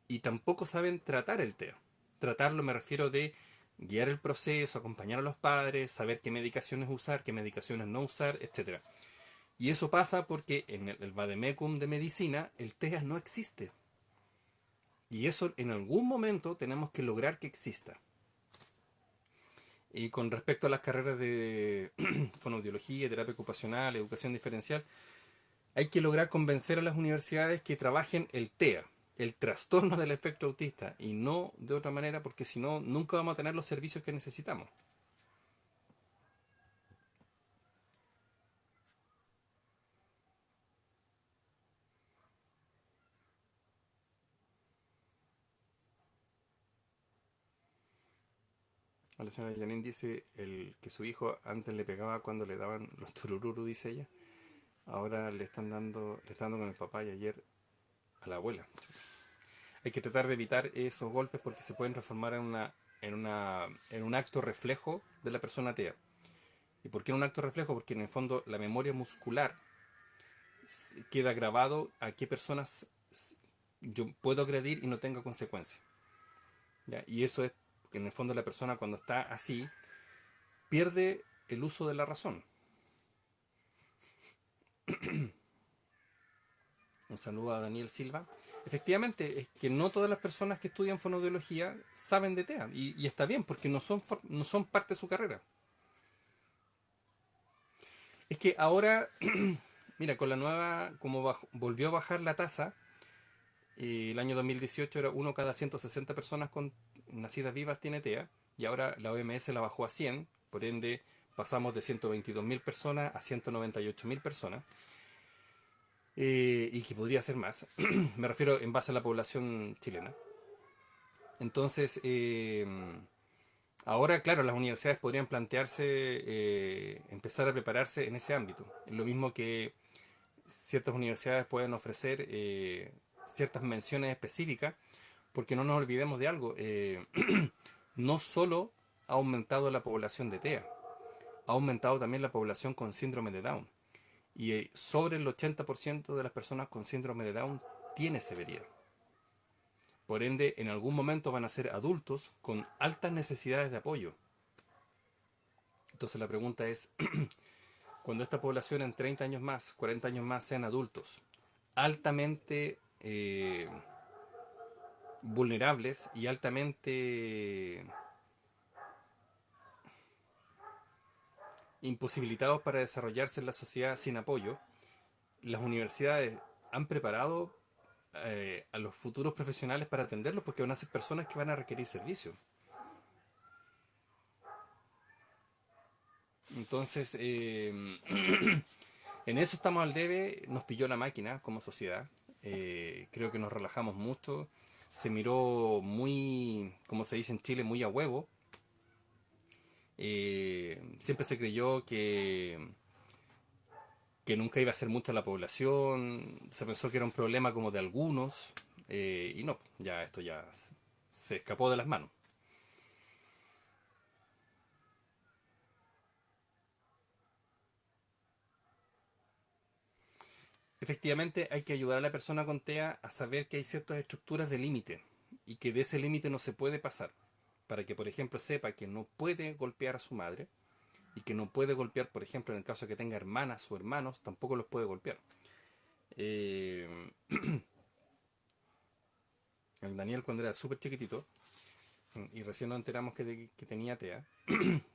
y tampoco saben tratar el TEA. Tratarlo me refiero de guiar el proceso, acompañar a los padres, saber qué medicaciones usar, qué medicaciones no usar, etcétera. Y eso pasa porque en el vademecum de medicina el TEA no existe. Y eso en algún momento tenemos que lograr que exista. Y con respecto a las carreras de fonoaudiología, terapia ocupacional, educación diferencial, hay que lograr convencer a las universidades que trabajen el TEA, el trastorno del espectro autista, y no de otra manera, porque si no, nunca vamos a tener los servicios que necesitamos. A la señora Janine dice que su hijo antes le pegaba cuando le daban los turururu, dice ella. Ahora le están dando con el papá y ayer a la abuela. Hay que tratar de evitar esos golpes porque se pueden transformar en un acto reflejo de la persona TEA. ¿Y por qué en un acto reflejo? Porque en el fondo la memoria muscular queda grabado a qué personas yo puedo agredir y no tenga consecuencias. ¿Ya? Y eso es que en el fondo la persona cuando está así pierde el uso de la razón. Un saludo a Daniel Silva. Efectivamente, es que no todas las personas que estudian fonoaudiología saben de TEA y está bien porque no son parte de su carrera. Es que ahora, mira, con la nueva, como volvió a bajar la tasa, el año 2018 era uno cada 160 personas con nacidas vivas tiene TEA, y ahora la OMS la bajó a 100, por ende pasamos de 122.000 personas a 198.000 personas, y que podría ser más. Me refiero en base a la población chilena. Entonces, ahora, claro, las universidades podrían plantearse empezar a prepararse en ese ámbito. Lo mismo que ciertas universidades pueden ofrecer ciertas menciones específicas, porque no nos olvidemos de algo. No solo ha aumentado la población de TEA, ha aumentado también la población con síndrome de Down. Y sobre el 80% de las personas con síndrome de Down tiene severidad. Por ende, en algún momento van a ser adultos con altas necesidades de apoyo. Entonces la pregunta es, cuando esta población en 30 años más, 40 años más sean adultos, altamente vulnerables y altamente imposibilitados para desarrollarse en la sociedad sin apoyo, las universidades han preparado a los futuros profesionales para atenderlos porque van a ser personas que van a requerir servicios. Entonces, en eso estamos al debe, nos pilló la máquina como sociedad, creo que nos relajamos mucho, se miró muy, como se dice en Chile, muy a huevo. Siempre se creyó que nunca iba a ser mucha la población, se pensó que era un problema como de algunos, y no, ya esto ya se escapó de las manos. Efectivamente, hay que ayudar a la persona con TEA a saber que hay ciertas estructuras de límite y que de ese límite no se puede pasar. Para que, por ejemplo, sepa que no puede golpear a su madre y que no puede golpear, por ejemplo, en el caso de que tenga hermanas o hermanos, tampoco los puede golpear. Eh, el Daniel cuando era súper chiquitito, y recién nos enteramos que tenía TEA,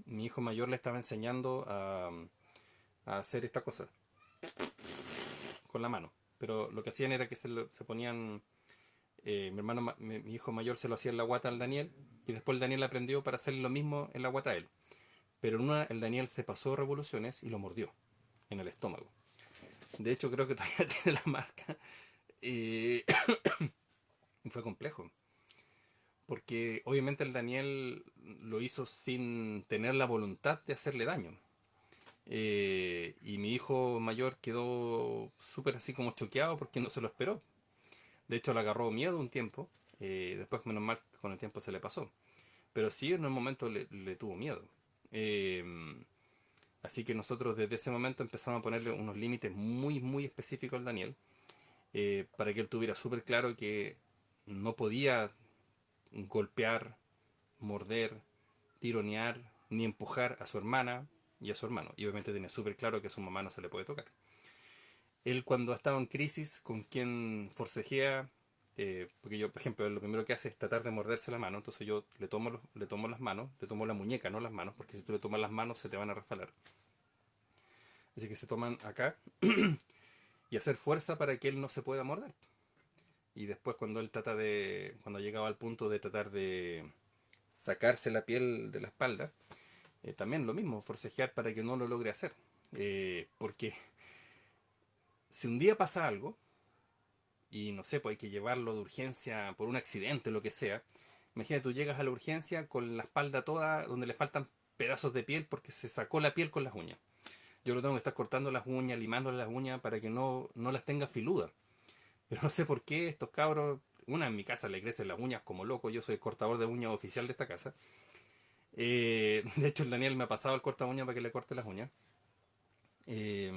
mi hijo mayor le estaba enseñando a hacer esta cosa con la mano. Pero lo que hacían era que se ponían, mi hijo mayor se lo hacía en la guata al Daniel, y después el Daniel aprendió para hacer lo mismo en la guata a él. Pero en una el Daniel se pasó revoluciones y lo mordió en el estómago. De hecho creo que todavía tiene la marca. Y fue complejo. Porque obviamente el Daniel lo hizo sin tener la voluntad de hacerle daño. Y mi hijo mayor quedó súper así como choqueado porque no se lo esperó. De hecho le agarró miedo un tiempo. Después menos mal con el tiempo se le pasó. Pero sí en un momento le tuvo miedo. Eh, Así que nosotros desde ese momento empezamos a ponerle unos límites muy, muy específicos al Daniel, para que él tuviera súper claro que no podía golpear, morder, tironear, ni empujar a su hermana y a su hermano. Y obviamente tenía súper claro que a su mamá no se le puede tocar. Él cuando ha estado en crisis, con quien forcejea, porque yo, por ejemplo, él lo primero que hace es tratar de morderse la mano, entonces yo le tomo las manos, le tomo la muñeca, no las manos, porque si tú le tomas las manos se te van a resbalar. Así que se toman acá y hacer fuerza para que él no se pueda morder. Y después cuando él cuando llegaba al punto de tratar de sacarse la piel de la espalda, también lo mismo, forcejear para que no lo logre hacer. Porque si un día pasa algo, y no sé, pues hay que llevarlo de urgencia por un accidente, lo que sea, imagínate, tú llegas a la urgencia con la espalda toda, donde le faltan pedazos de piel porque se sacó la piel con las uñas. Yo lo tengo que estar cortando las uñas, limándole las uñas para que no las tenga filudas. Pero no sé por qué estos cabros, una en mi casa le crecen las uñas como loco, yo soy el cortador de uñas oficial de esta casa. De hecho, el Daniel me ha pasado el corta uñas para que le corte las uñas. Eh,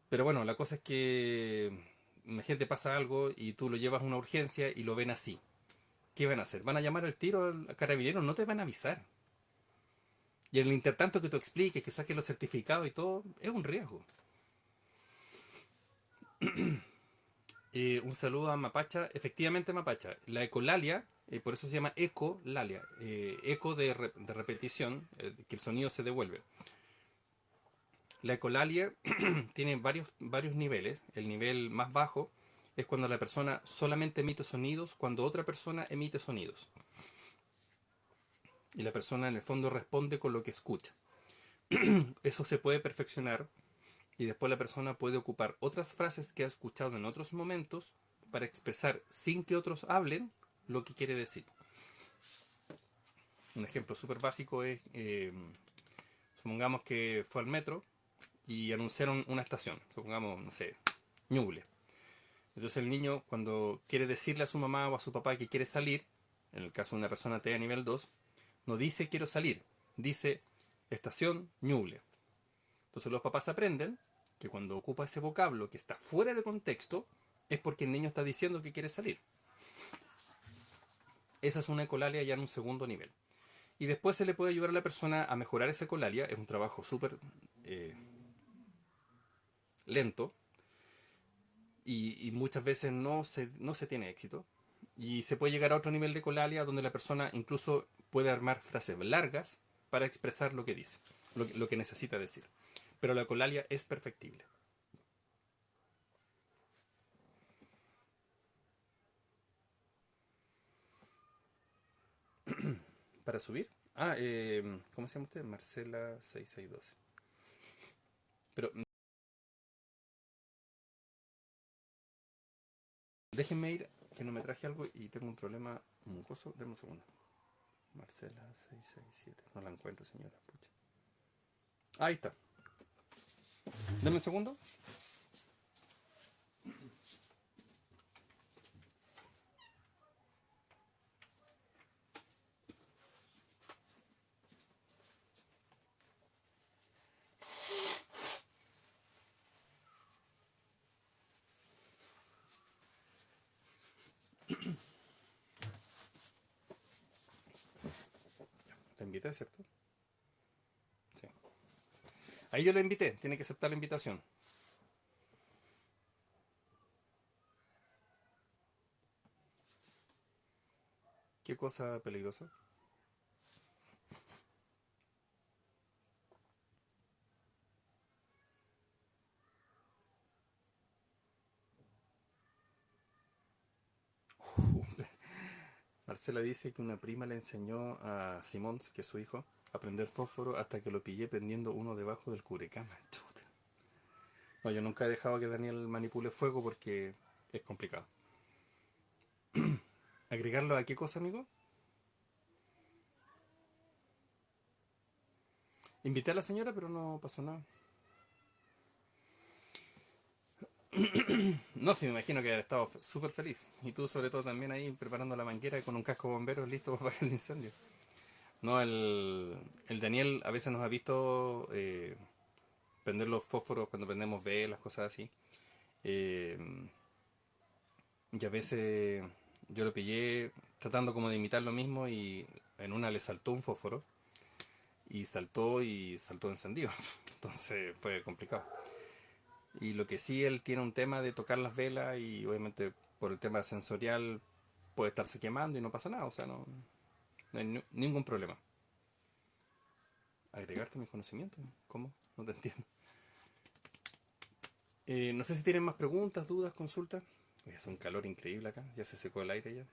pero bueno, la cosa es que imagínate pasa algo y tú lo llevas a una urgencia y lo ven así. ¿Qué van a hacer? ¿Van a llamar al tiro al carabinero? No te van a avisar. Y en el intertanto que tú expliques, que saques los certificados y todo, es un riesgo. Un saludo a Mapacha. Efectivamente, Mapacha. La ecolalia, por eso se llama ecolalia. Eco de repetición, que el sonido se devuelve. La ecolalia tiene varios niveles. El nivel más bajo es cuando la persona solamente emite sonidos cuando otra persona emite sonidos. Y la persona en el fondo responde con lo que escucha. Eso se puede perfeccionar y después la persona puede ocupar otras frases que ha escuchado en otros momentos para expresar sin que otros hablen lo que quiere decir. Un ejemplo súper básico es, supongamos que fue al metro y anunciaron una estación, supongamos, no sé, Ñuble. Entonces el niño cuando quiere decirle a su mamá o a su papá que quiere salir, en el caso de una persona TEA nivel 2, no dice quiero salir, dice estación Ñuble. Entonces los papás aprenden que cuando ocupa ese vocablo que está fuera de contexto es porque el niño está diciendo que quiere salir. Esa es una ecolalia ya en un segundo nivel. Y después se le puede ayudar a la persona a mejorar esa ecolalia. Es un trabajo súper eh, lento y muchas veces no se tiene éxito. Y se puede llegar a otro nivel de ecolalia donde la persona incluso puede armar frases largas para expresar lo que dice, lo que necesita decir. Pero la ecolalia es perfectible. Para subir. ¿Cómo se llama usted? Marcela 6612. Pero déjenme ir, que no me traje algo y tengo un problema mucoso. Deme un segundo. Marcela 667. No la encuentro, señora. Pucha. Ahí está. Deme un segundo. La invité, ¿cierto? Sí. Ahí yo la invité. Tiene que aceptar la invitación. ¿Qué cosa peligrosa? Marcela dice que una prima le enseñó a Simón, que es su hijo, a prender fósforo hasta que lo pillé prendiendo uno debajo del cubrecama. Chuta. No, yo nunca he dejado que Daniel manipule fuego porque es complicado. ¿Agregarlo a qué cosa, amigo? Invité a la señora, pero no pasó nada. No, sí, me imagino que ha estado súper feliz. Y tú, sobre todo, también ahí preparando la manguera con un casco bombero listo para apagar el incendio. No, el Daniel a veces nos ha visto prender los fósforos cuando prendemos velas, cosas así. Eh, y a veces yo lo pillé tratando como de imitar lo mismo y en una le saltó un fósforo y saltó encendido. Entonces fue complicado. Y lo que sí, él tiene un tema de tocar las velas y obviamente por el tema sensorial puede estarse quemando y no pasa nada, o sea, no hay ningún problema. Agregarte mis conocimientos, ¿cómo? No te entiendo. No sé si tienen más preguntas, dudas, consultas. Hoy hace un calor increíble acá, ya se secó el aire ya.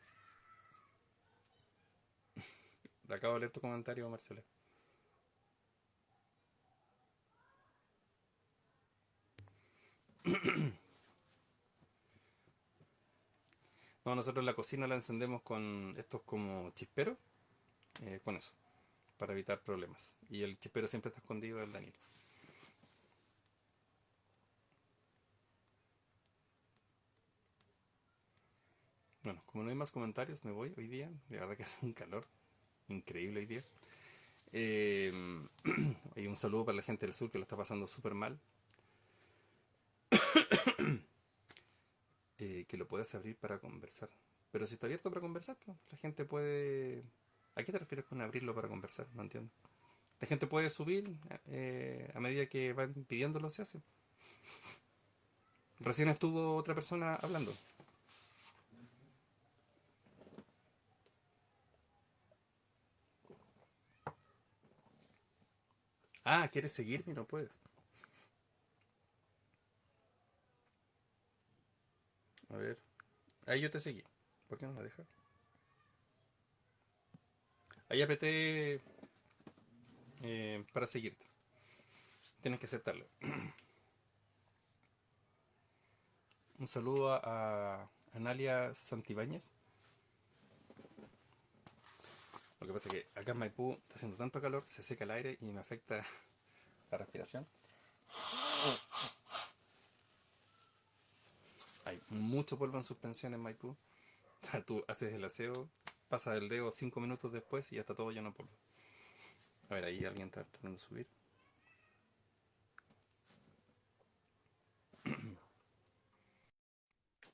Acabo de leer tu comentario, Marcela. No, nosotros la cocina la encendemos con estos como chisperos, con eso, para evitar problemas. Y el chispero siempre está escondido del Daniel. Bueno, como no hay más comentarios, me voy hoy día. De verdad que hace un calor increíble hoy día. Eh, y un saludo para la gente del sur que lo está pasando súper mal. Que lo puedes abrir para conversar. Pero si está abierto para conversar, pues, la gente puede... ¿A qué te refieres con abrirlo para conversar? No entiendo. La gente puede subir a medida que van pidiéndolo, se hace. Recién estuvo otra persona hablando. Ah, ¿quieres seguirme? No puedes. A ver. Ahí yo te seguí. ¿Por qué no me deja? Ahí apreté para seguirte. Tienes que aceptarlo. Un saludo a Analia Santibáñez. Lo que pasa es que acá en Maipú está haciendo tanto calor, se seca el aire y me afecta la respiración. Hay mucho polvo en suspensión en Maipú. O sea, tú haces el aseo, pasa el dedo 5 minutos después y ya está todo lleno de polvo. A ver, ahí alguien está tratando de subir.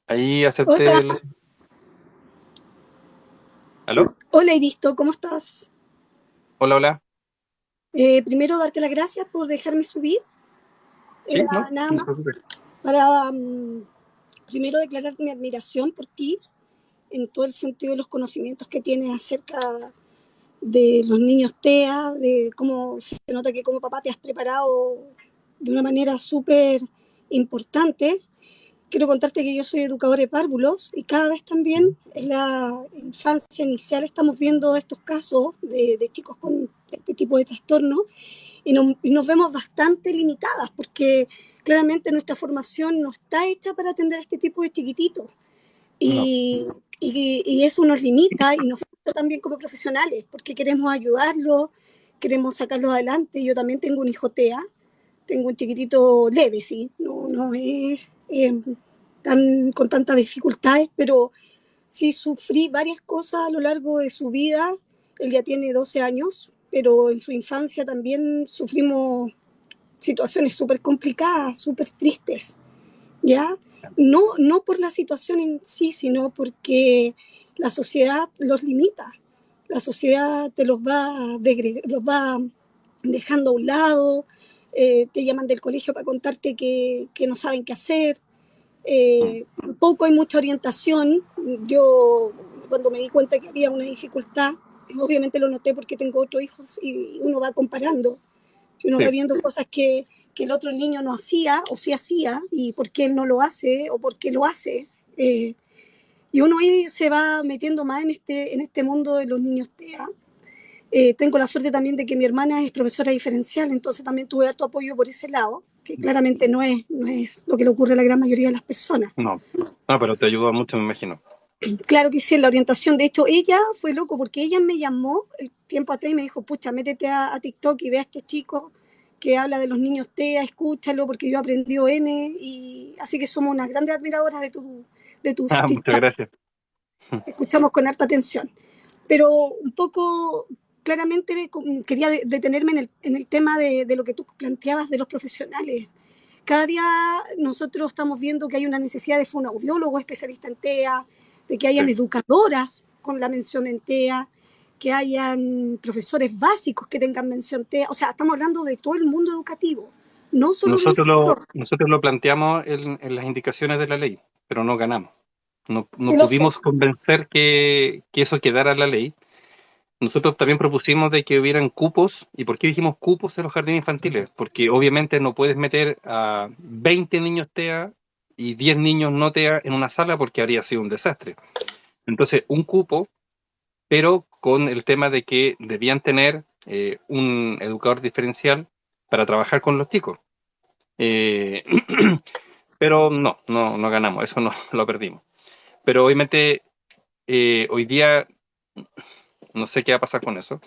Ahí acepté Hola, el... ¿Aló? hola Iristo, ¿cómo estás? Hola, hola. Primero darte las gracias por dejarme subir. ¿Sí? Era ¿No? nada No te más preocupes. para primero declarar mi admiración por ti en todo el sentido de los conocimientos que tienes acerca de los niños TEA, de cómo se nota que como papá te has preparado de una manera súper importante. Quiero contarte que yo soy educadora de párvulos y cada vez también en la infancia inicial estamos viendo estos casos de chicos con este tipo de trastorno y nos vemos bastante limitadas porque claramente nuestra formación no está hecha para atender a este tipo de chiquititos No. y eso nos limita y nos falta también como profesionales porque queremos ayudarlos, queremos sacarlos adelante. Yo también tengo un hijo TEA, tengo un chiquitito leve, sí, no es con tantas dificultades, pero sí sufrí varias cosas a lo largo de su vida. Él ya tiene 12 años, pero en su infancia también sufrimos situaciones súper complicadas, súper tristes, ¿ya? No por la situación en sí, sino porque la sociedad los limita. La sociedad te los va dejando a un lado, te llaman del colegio para contarte que no saben qué hacer, tampoco hay mucha orientación. Yo cuando me di cuenta que había una dificultad, obviamente lo noté porque tengo otros hijos y uno va comparando, y uno va Sí. viendo cosas que el otro niño no hacía o sí hacía y por qué él no lo hace o por qué lo hace. Y uno ahí se va metiendo más en este mundo de los niños TEA. Tengo la suerte también de que mi hermana es profesora diferencial, entonces también tuve harto apoyo por ese lado, que claramente no es lo que le ocurre a la gran mayoría de las personas. No, no, pero te ayuda mucho, me imagino. Claro que sí, en la orientación. De hecho, ella fue loco porque ella me llamó el tiempo atrás y me dijo, pucha, métete a TikTok y ve a este chico que habla de los niños TEA, escúchalo porque yo he aprendido N. Y así que somos unas grandes admiradoras de tus Muchas TikTok. gracias. Escuchamos con harta atención. Pero un poco claramente quería detenerme en el tema de lo que tú planteabas de los profesionales. Cada día nosotros estamos viendo que hay una necesidad de fonoaudiólogos especialistas en TEA, de que hayan Sí. educadoras con la mención en TEA, que hayan profesores básicos que tengan mención TEA. O sea, estamos hablando de todo el mundo educativo, no solo de un sector. Nosotros lo planteamos en las indicaciones de la ley, pero no ganamos. No Y lo sé. pudimos convencer que eso quedara en la ley. Nosotros también propusimos de que hubieran cupos. ¿Y por qué dijimos cupos en los jardines infantiles? Porque obviamente no puedes meter a 20 niños TEA y 10 niños no TEA en una sala porque habría sido un desastre. Entonces, un cupo, pero con el tema de que debían tener un educador diferencial para trabajar con los chicos. Eh, pero no ganamos, eso no lo perdimos. Pero obviamente hoy día no sé qué va a pasar con eso,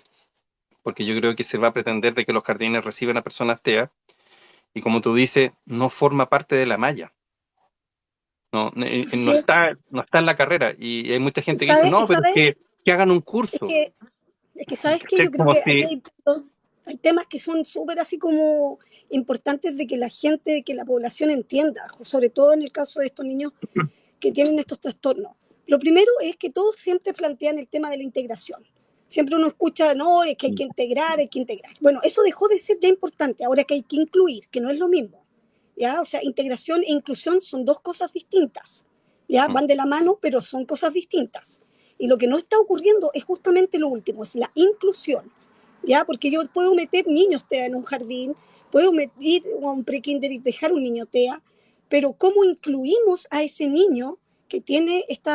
porque yo creo que se va a pretender de que los jardines reciban a personas TEA y como tú dices, no forma parte de la malla. Así es. No está en la carrera y hay mucha Y gente que dice, sabes, no, pero es que hagan un es curso. que, es que sabes que ¿Cachai? yo creo Como que aquí si, hay temas que son súper así como importantes de que la gente, que la población entienda, sobre todo en el caso de estos niños que tienen estos trastornos. Lo primero es que todos siempre plantean el tema de la integración. Siempre uno escucha, no, es que hay que integrar, hay que integrar. Bueno, eso dejó de ser ya importante, ahora que hay que incluir, que no es lo mismo. ¿Ya? O sea, integración e inclusión son dos cosas distintas. ¿Ya? Van de la mano, pero son cosas distintas. Y lo que no está ocurriendo es justamente lo último, es la inclusión. ¿Ya? Porque yo puedo meter niños TEA en un jardín, puedo meter a un pre-kinder y dejar un niño TEA, pero ¿cómo incluimos a ese niño que tiene este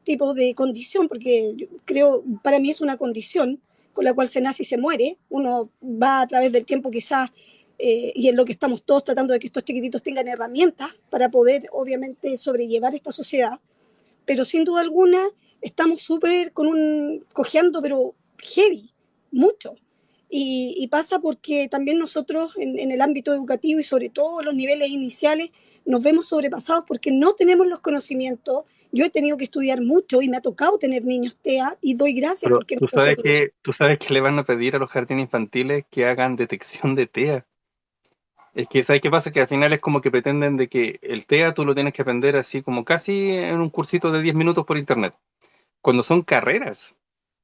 tipo de condición? Porque yo creo, para mí es una condición con la cual se nace y se muere. Uno va a través del tiempo quizás, y en lo que estamos todos tratando de que estos chiquititos tengan herramientas para poder, obviamente, sobrellevar esta sociedad. Pero sin duda alguna estamos súper cojeando, pero heavy, mucho. Y pasa porque también nosotros en el ámbito educativo y sobre todo en los niveles iniciales nos vemos sobrepasados porque no tenemos los conocimientos. Yo he tenido que estudiar mucho y me ha tocado tener niños TEA y doy gracias pero porque no los tenía. tú sabes que le van a pedir a los jardines infantiles que hagan detección de TEA. Es que, ¿sabes qué pasa? Que al final es como que pretenden de que el TEA tú lo tienes que aprender así como casi en un cursito de 10 minutos por internet, cuando son carreras.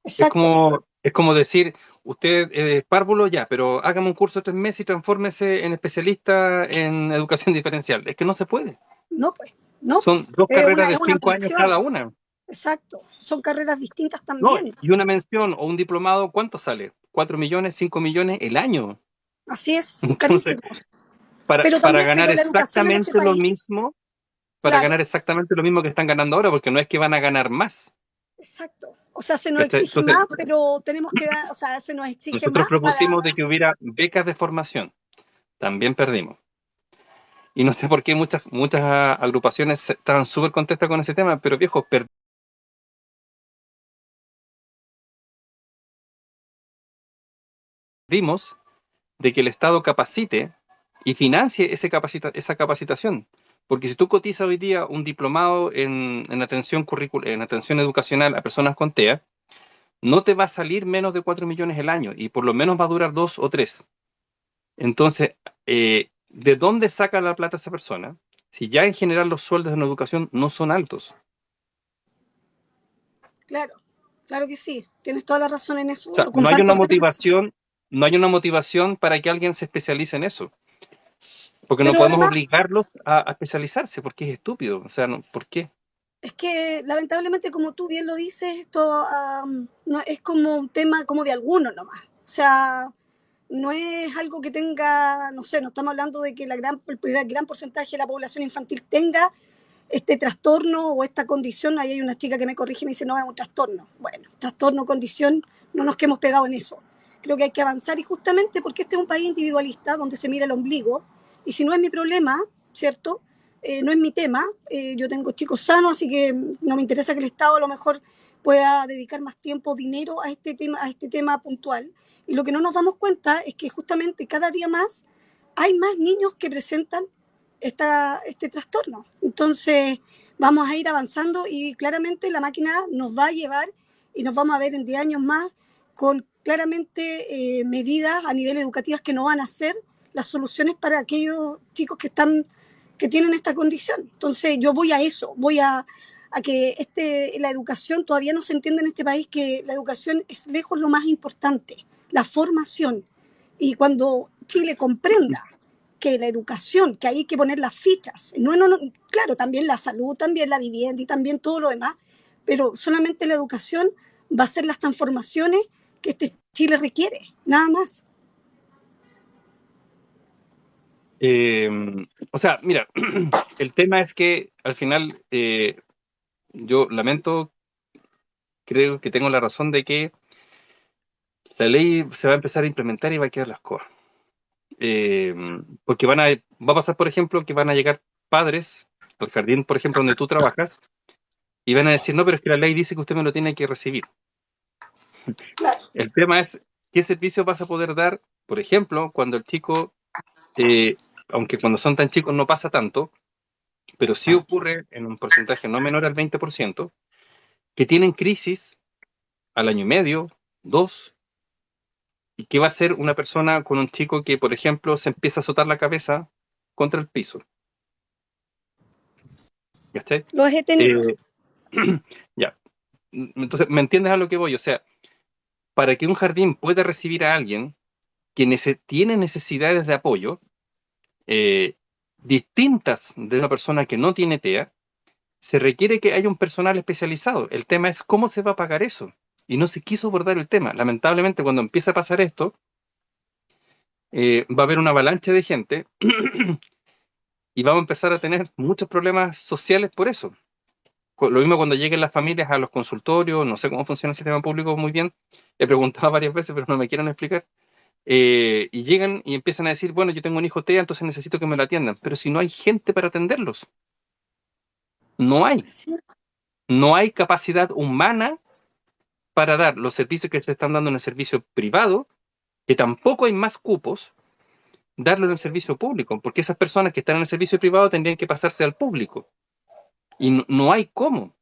Exacto. Es como decir, usted es párvulo ya, pero hágame un curso de 3 meses y transfórmese en especialista en educación diferencial. Es que no se puede. No, pues, no, pues. Son dos carreras de Es una 5 años mención. cada una. Exacto. Son carreras distintas No, también. y una mención o un diplomado, ¿cuánto sale? 4 millones, 5 millones el año. Así es, Entonces, carísimos. Pero para también, ganar pero la educación en este exactamente lo país, mismo, para claro, ganar exactamente lo mismo que están ganando ahora, porque no es que van a ganar más. exacto. O sea, se nos ¿Cachai? exige Entonces, más, pero tenemos que dar, o sea, se nos exige nosotros más para... propusimos de que hubiera becas de formación. También perdimos. Y no sé por qué muchas agrupaciones estaban súper contentas con ese tema, pero viejos, perdimos de que el Estado capacite y financie esa capacitación. Porque si tú cotizas hoy día un diplomado en atención en atención educacional a personas con TEA, no te va a salir menos de 4 millones el año y por lo menos va a durar 2 o 3. Entonces, ¿de dónde saca la plata esa persona? Si ya en general los sueldos en la educación no son altos. Claro, claro que sí, tienes toda la razón en eso, O sea, lo comparto plenamente. no hay una motivación para que alguien se especialice en eso. Porque no Pero podemos además, obligarlos a especializarse, porque es estúpido. O sea, ¿por qué? Es que lamentablemente, como tú bien lo dices, esto no, es como un tema como de algunos nomás. O sea, no es algo que tenga, no sé, no estamos hablando de que el gran porcentaje de la población infantil tenga este trastorno o esta condición. Ahí hay una chica que me corrige y me dice, no, es un trastorno. Bueno, trastorno, condición, no nos quedemos pegados en eso. Creo que hay que avanzar y justamente porque este es un país individualista donde se mira el ombligo y si no es mi problema, ¿cierto? No es mi tema, yo tengo chicos sanos, así que no me interesa que el Estado a lo mejor pueda dedicar más tiempo, dinero a este tema puntual. Y lo que no nos damos cuenta es que justamente cada día más hay más niños que presentan este trastorno. Entonces, vamos a ir avanzando y claramente la máquina nos va a llevar y nos vamos a ver en 10 años más con claramente medidas a nivel educativas que no van a ser las soluciones para aquellos chicos que tienen esta condición. Entonces, yo voy a eso, voy a que la educación, todavía no se entiende en este país que la educación es lejos lo más importante, la formación. Y cuando Chile comprenda que la educación, que hay que poner las fichas, claro, también la salud, también la vivienda y también todo lo demás, pero solamente la educación va a hacer las transformaciones que este Chile requiere, nada más. Eh, o sea, mira, el tema es que al final yo lamento, creo que tengo la razón de que la ley se va a empezar a implementar y va a quedar las cosas. Eh, Porque va a pasar, por ejemplo, que van a llegar padres al jardín, por ejemplo, donde tú trabajas, y van a decir, no, pero es que la ley dice que usted me lo tiene que recibir. Claro. El tema es, ¿qué servicio vas a poder dar, por ejemplo, cuando el chico, aunque cuando son tan chicos no pasa tanto, pero sí ocurre en un porcentaje no menor al 20%, que tienen crisis al año y medio, dos, y qué va a hacer una persona con un chico que, por ejemplo, se empieza a azotar la cabeza contra el piso. ¿Cachai? Los he tenido. Eh, ya. Entonces, ¿me entiendes a lo que voy? O sea, para que un jardín pueda recibir a alguien que tiene necesidades de apoyo eh, distintas de una persona que no tiene TEA, se requiere que haya un personal especializado. El tema es cómo se va a pagar eso. Y no se quiso abordar el tema. Lamentablemente, cuando empieza a pasar esto, va a haber una avalancha de gente y vamos a empezar a tener muchos problemas sociales por eso. Lo mismo cuando lleguen las familias a los consultorios, no sé cómo funciona el sistema público muy bien, he preguntado varias veces, pero no me quieren explicar, y llegan y empiezan a decir, bueno, yo tengo un hijo TEA, entonces necesito que me lo atiendan, pero si no hay gente para atenderlos, no hay, Así es. no hay capacidad humana para dar los servicios que se están dando en el servicio privado, que tampoco hay más cupos, darlo en el servicio público, porque esas personas que están en el servicio privado tendrían que pasarse al público, y no hay cómo.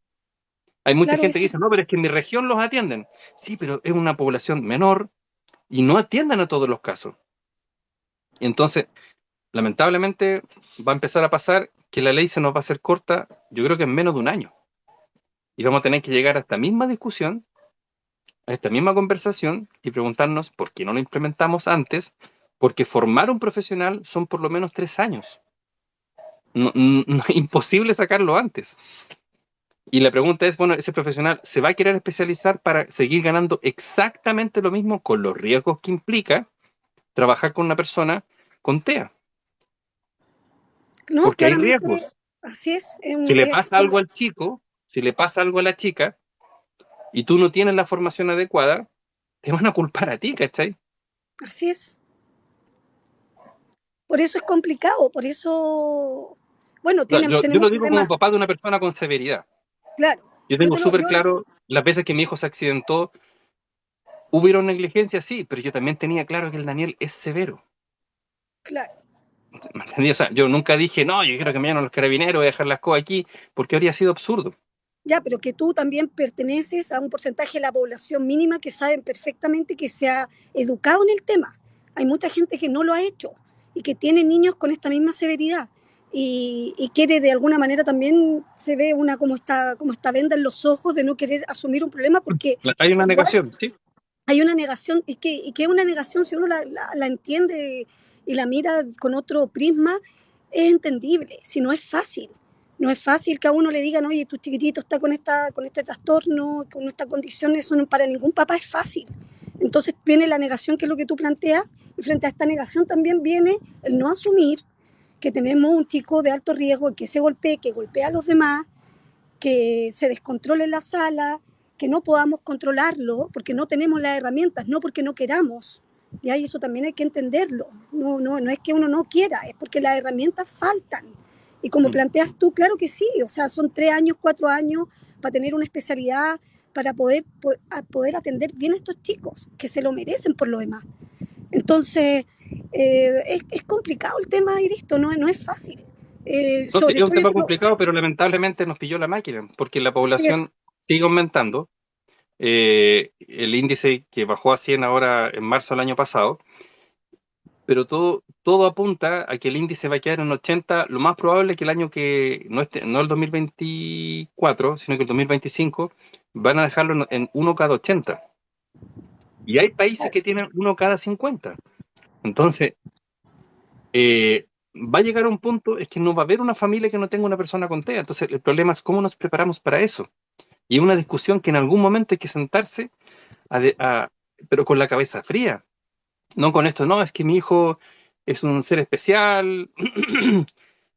Hay mucha Claro, gente que ese, dice, no, pero es que en mi región los atienden. Sí, pero es una población menor y no atienden a todos los casos. Entonces, lamentablemente, va a empezar a pasar que la ley se nos va a hacer corta, yo creo que en menos de un año. Y vamos a tener que llegar a esta misma discusión, a esta misma conversación y preguntarnos por qué no lo implementamos antes, porque formar un profesional son por lo menos 3 años. Es imposible sacarlo antes. Y la pregunta es, bueno, ese profesional se va a querer especializar para seguir ganando exactamente lo mismo con los riesgos que implica trabajar con una persona con TEA, no, porque hay claramente, riesgos. así es. Si le pasa algo al chico, si le pasa algo a la chica, y tú no tienes la formación adecuada, te van a culpar a ti, ¿cachai? Así es. Por eso es complicado, por eso, bueno, O sea, yo tenemos lo digo como problemas, papá de una persona con severidad. claro. Yo tengo súper claro las veces que mi hijo se accidentó, hubieron negligencia, sí, pero yo también tenía claro que el Daniel es severo. claro. ¿Me entendí? O sea, yo nunca dije, no, yo quiero que me llamen los carabineros, voy a dejar las cosas aquí, porque habría sido absurdo. Ya, pero que tú también perteneces a un porcentaje de la población mínima que saben perfectamente que se ha educado en el tema. Hay mucha gente que no lo ha hecho y que tiene niños con esta misma severidad y quiere de alguna manera también se ve una como esta venda en los ojos de no querer asumir un problema porque Hay una igual negación, ¿sí? hay una negación y que es una negación si uno la entiende y la mira con otro prisma es entendible, si no es fácil No es fácil que a uno le digan, oye, tu chiquitito está con este trastorno, con esta condición, eso para ningún papá es fácil. Entonces viene la negación, que es lo que tú planteas, y frente a esta negación también viene el no asumir que tenemos un chico de alto riesgo, que se golpee, que golpea a los demás, que se descontrole en la sala, que no podamos controlarlo porque no tenemos las herramientas, no porque no queramos. Y eso también hay que entenderlo. No es que uno no quiera, es porque las herramientas faltan. Y como planteas tú, claro que sí, o sea, son 3 años, 4 años para tener una especialidad, para poder atender bien a estos chicos, que se lo merecen por lo demás. Entonces, es complicado el tema, Iristo, no es fácil. No, sí, es un tema complicado, pero lamentablemente nos pilló la máquina, porque la población sigue aumentando. El índice que bajó a 100 ahora en marzo del año pasado, pero todo apunta a que el índice va a quedar en 80, lo más probable es que el año que, no el 2024, sino que el 2025, van a dejarlo en 1 cada 80. Y hay países que tienen 1 cada 50. Entonces, va a llegar a un punto, es que no va a haber una familia que no tenga una persona con TEA. Entonces, el problema es cómo nos preparamos para eso. Y es una discusión que en algún momento hay que sentarse, pero con la cabeza fría. No con esto, no, es que mi hijo es un ser especial,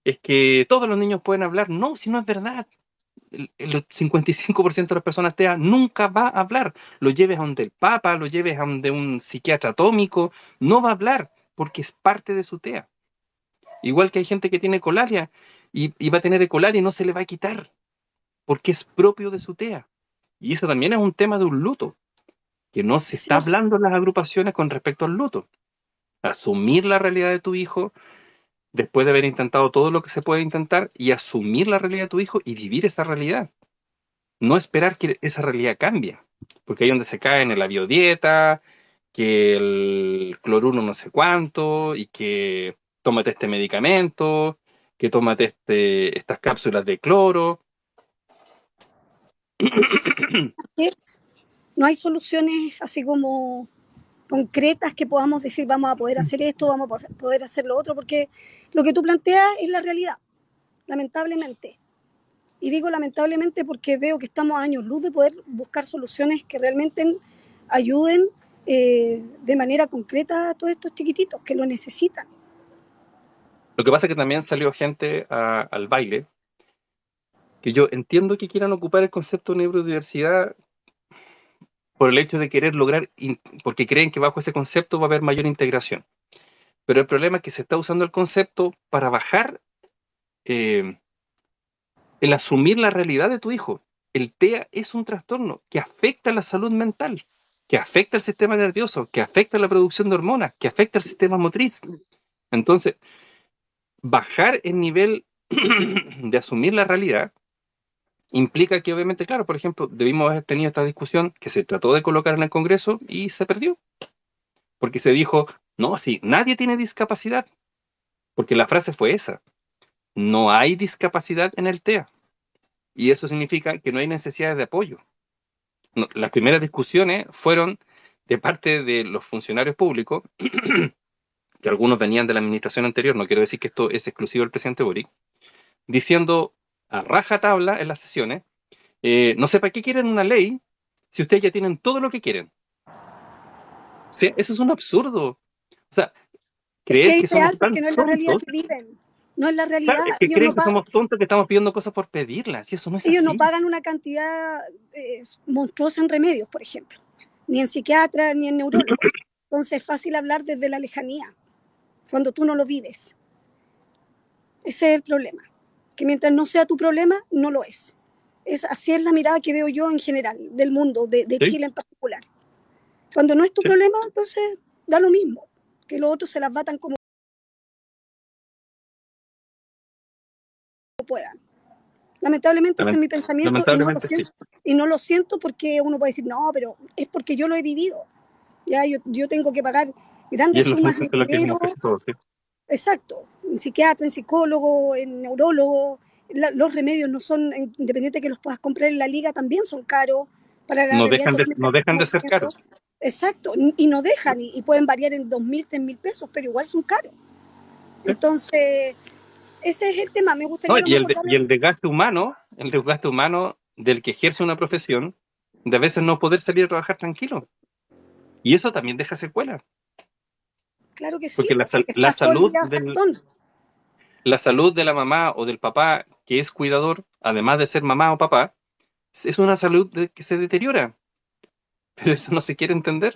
es que todos los niños pueden hablar. No, si no es verdad. El 55% de las personas TEA nunca va a hablar. Lo lleves a donde el Papa, lo lleves a donde un psiquiatra atómico, no va a hablar porque es parte de su TEA. Igual que hay gente que tiene ecolalia y va a tener ecolalia y no se le va a quitar porque es propio de su TEA. Y eso también es un tema de un luto, que no se está hablando en las agrupaciones con respecto al luto. Asumir la realidad de tu hijo después de haber intentado todo lo que se puede intentar y asumir la realidad de tu hijo y vivir esa realidad. No esperar que esa realidad cambie, porque ahí es donde se cae en la biodieta, que el cloruro no sé cuánto, y que tómate este medicamento, que tómate estas cápsulas de cloro. No hay soluciones así como concretas que podamos decir vamos a poder hacer esto, vamos a poder hacer lo otro, porque lo que tú planteas es la realidad, lamentablemente. Y digo lamentablemente porque veo que estamos a años luz de poder buscar soluciones que realmente ayuden de manera concreta a todos estos chiquititos que lo necesitan. Lo que pasa es que también salió gente al baile, que yo entiendo que quieran ocupar el concepto de neurodiversidad por el hecho de querer lograr, porque creen que bajo ese concepto va a haber mayor integración. Pero el problema es que se está usando el concepto para bajar el asumir la realidad de tu hijo. El TEA es un trastorno que afecta la salud mental, que afecta el sistema nervioso, que afecta la producción de hormonas, que afecta el sistema motriz. Entonces, bajar el nivel de asumir la realidad implica que obviamente, claro, por ejemplo, debimos haber tenido esta discusión que se trató de colocar en el Congreso y se perdió. Porque se dijo, no, sí, nadie tiene discapacidad. Porque la frase fue esa, no hay discapacidad en el TEA. Y eso significa que no hay necesidades de apoyo. No, las primeras discusiones fueron de parte de los funcionarios públicos, que algunos venían de la administración anterior, no quiero decir que esto es exclusivo del presidente Boric, diciendo a rajatabla en las sesiones, no sé para qué quieren una ley si ustedes ya tienen todo lo que quieren. O sea, eso es un absurdo. O sea, creer que somos tan porque no es la realidad tontos. que viven. No es la realidad. Claro, es que creen que somos tontos, que estamos pidiendo cosas por pedirlas, y eso no es ellos así. no pagan una cantidad monstruosa en remedios, por ejemplo, ni en psiquiatra, ni en neurólogo. Entonces es fácil hablar desde la lejanía, cuando tú no lo vives. Ese es el problema, que mientras no sea tu problema, no lo es. Así es la mirada que veo yo en general, del mundo, de ¿Sí? Chile en particular. Cuando no es tu problema, entonces da lo mismo, que los otros se las batan como puedan. Lamentablemente ese es mi pensamiento y no lo siento porque uno puede decir, no, pero es porque yo lo he vivido. Ya yo tengo que pagar grandes sumas de dinero. Exacto, en psiquiatra, en psicólogo, en neurólogo. Los remedios no son, independiente de que los puedas comprar en la liga, también son caros. Para la no dejan de ser caros. Exacto, y no dejan, y pueden variar en 2.000, 3.000 pesos, pero igual son caros. Entonces, ese es el tema. Me No, gustaría a lo mejor y darle... el desgaste humano del que ejerce una profesión, de a veces no poder salir a trabajar tranquilo. Y eso también deja secuela, Claro que sí, porque pues, porque estás todo el día saltón. la salud de la mamá o del papá que es cuidador, además de ser mamá o papá, es una salud que se deteriora, pero eso no se quiere entender.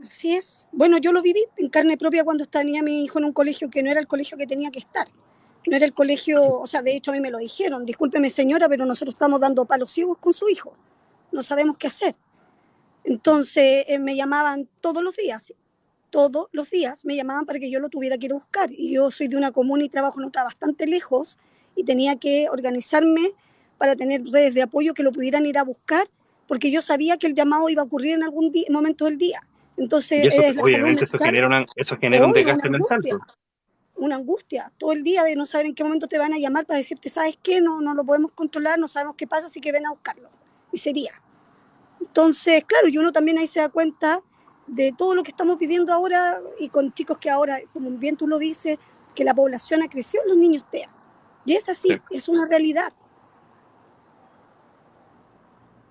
Así es. Bueno, yo lo viví en carne propia cuando tenía mi hijo en un colegio que no era el colegio que tenía que estar. No era el colegio, o sea, de hecho a mí me lo dijeron, discúlpeme señora, pero nosotros estamos dando palos ciegos con su hijo. No sabemos qué hacer. Entonces me llamaban todos los días me llamaban para que yo lo tuviera que ir a buscar. Y yo soy de una comuna y trabajo en otra bastante lejos y tenía que organizarme para tener redes de apoyo que lo pudieran ir a buscar porque yo sabía que el llamado iba a ocurrir en algún momento del día. Entonces, Y eso, es la salud obviamente, mental, eso genera un hoy desgaste mental, pues. una angustia, todo el día de no saber en qué momento te van a llamar para decirte, ¿sabes qué? No, no lo podemos controlar, no sabemos qué pasa, así que ven a buscarlo. Y sería. Entonces, claro, y uno también ahí se da cuenta de todo lo que estamos viviendo ahora y con chicos que ahora, como bien tú lo dices, que la población ha crecido, los niños TEA. Y es Sí. así, es una realidad.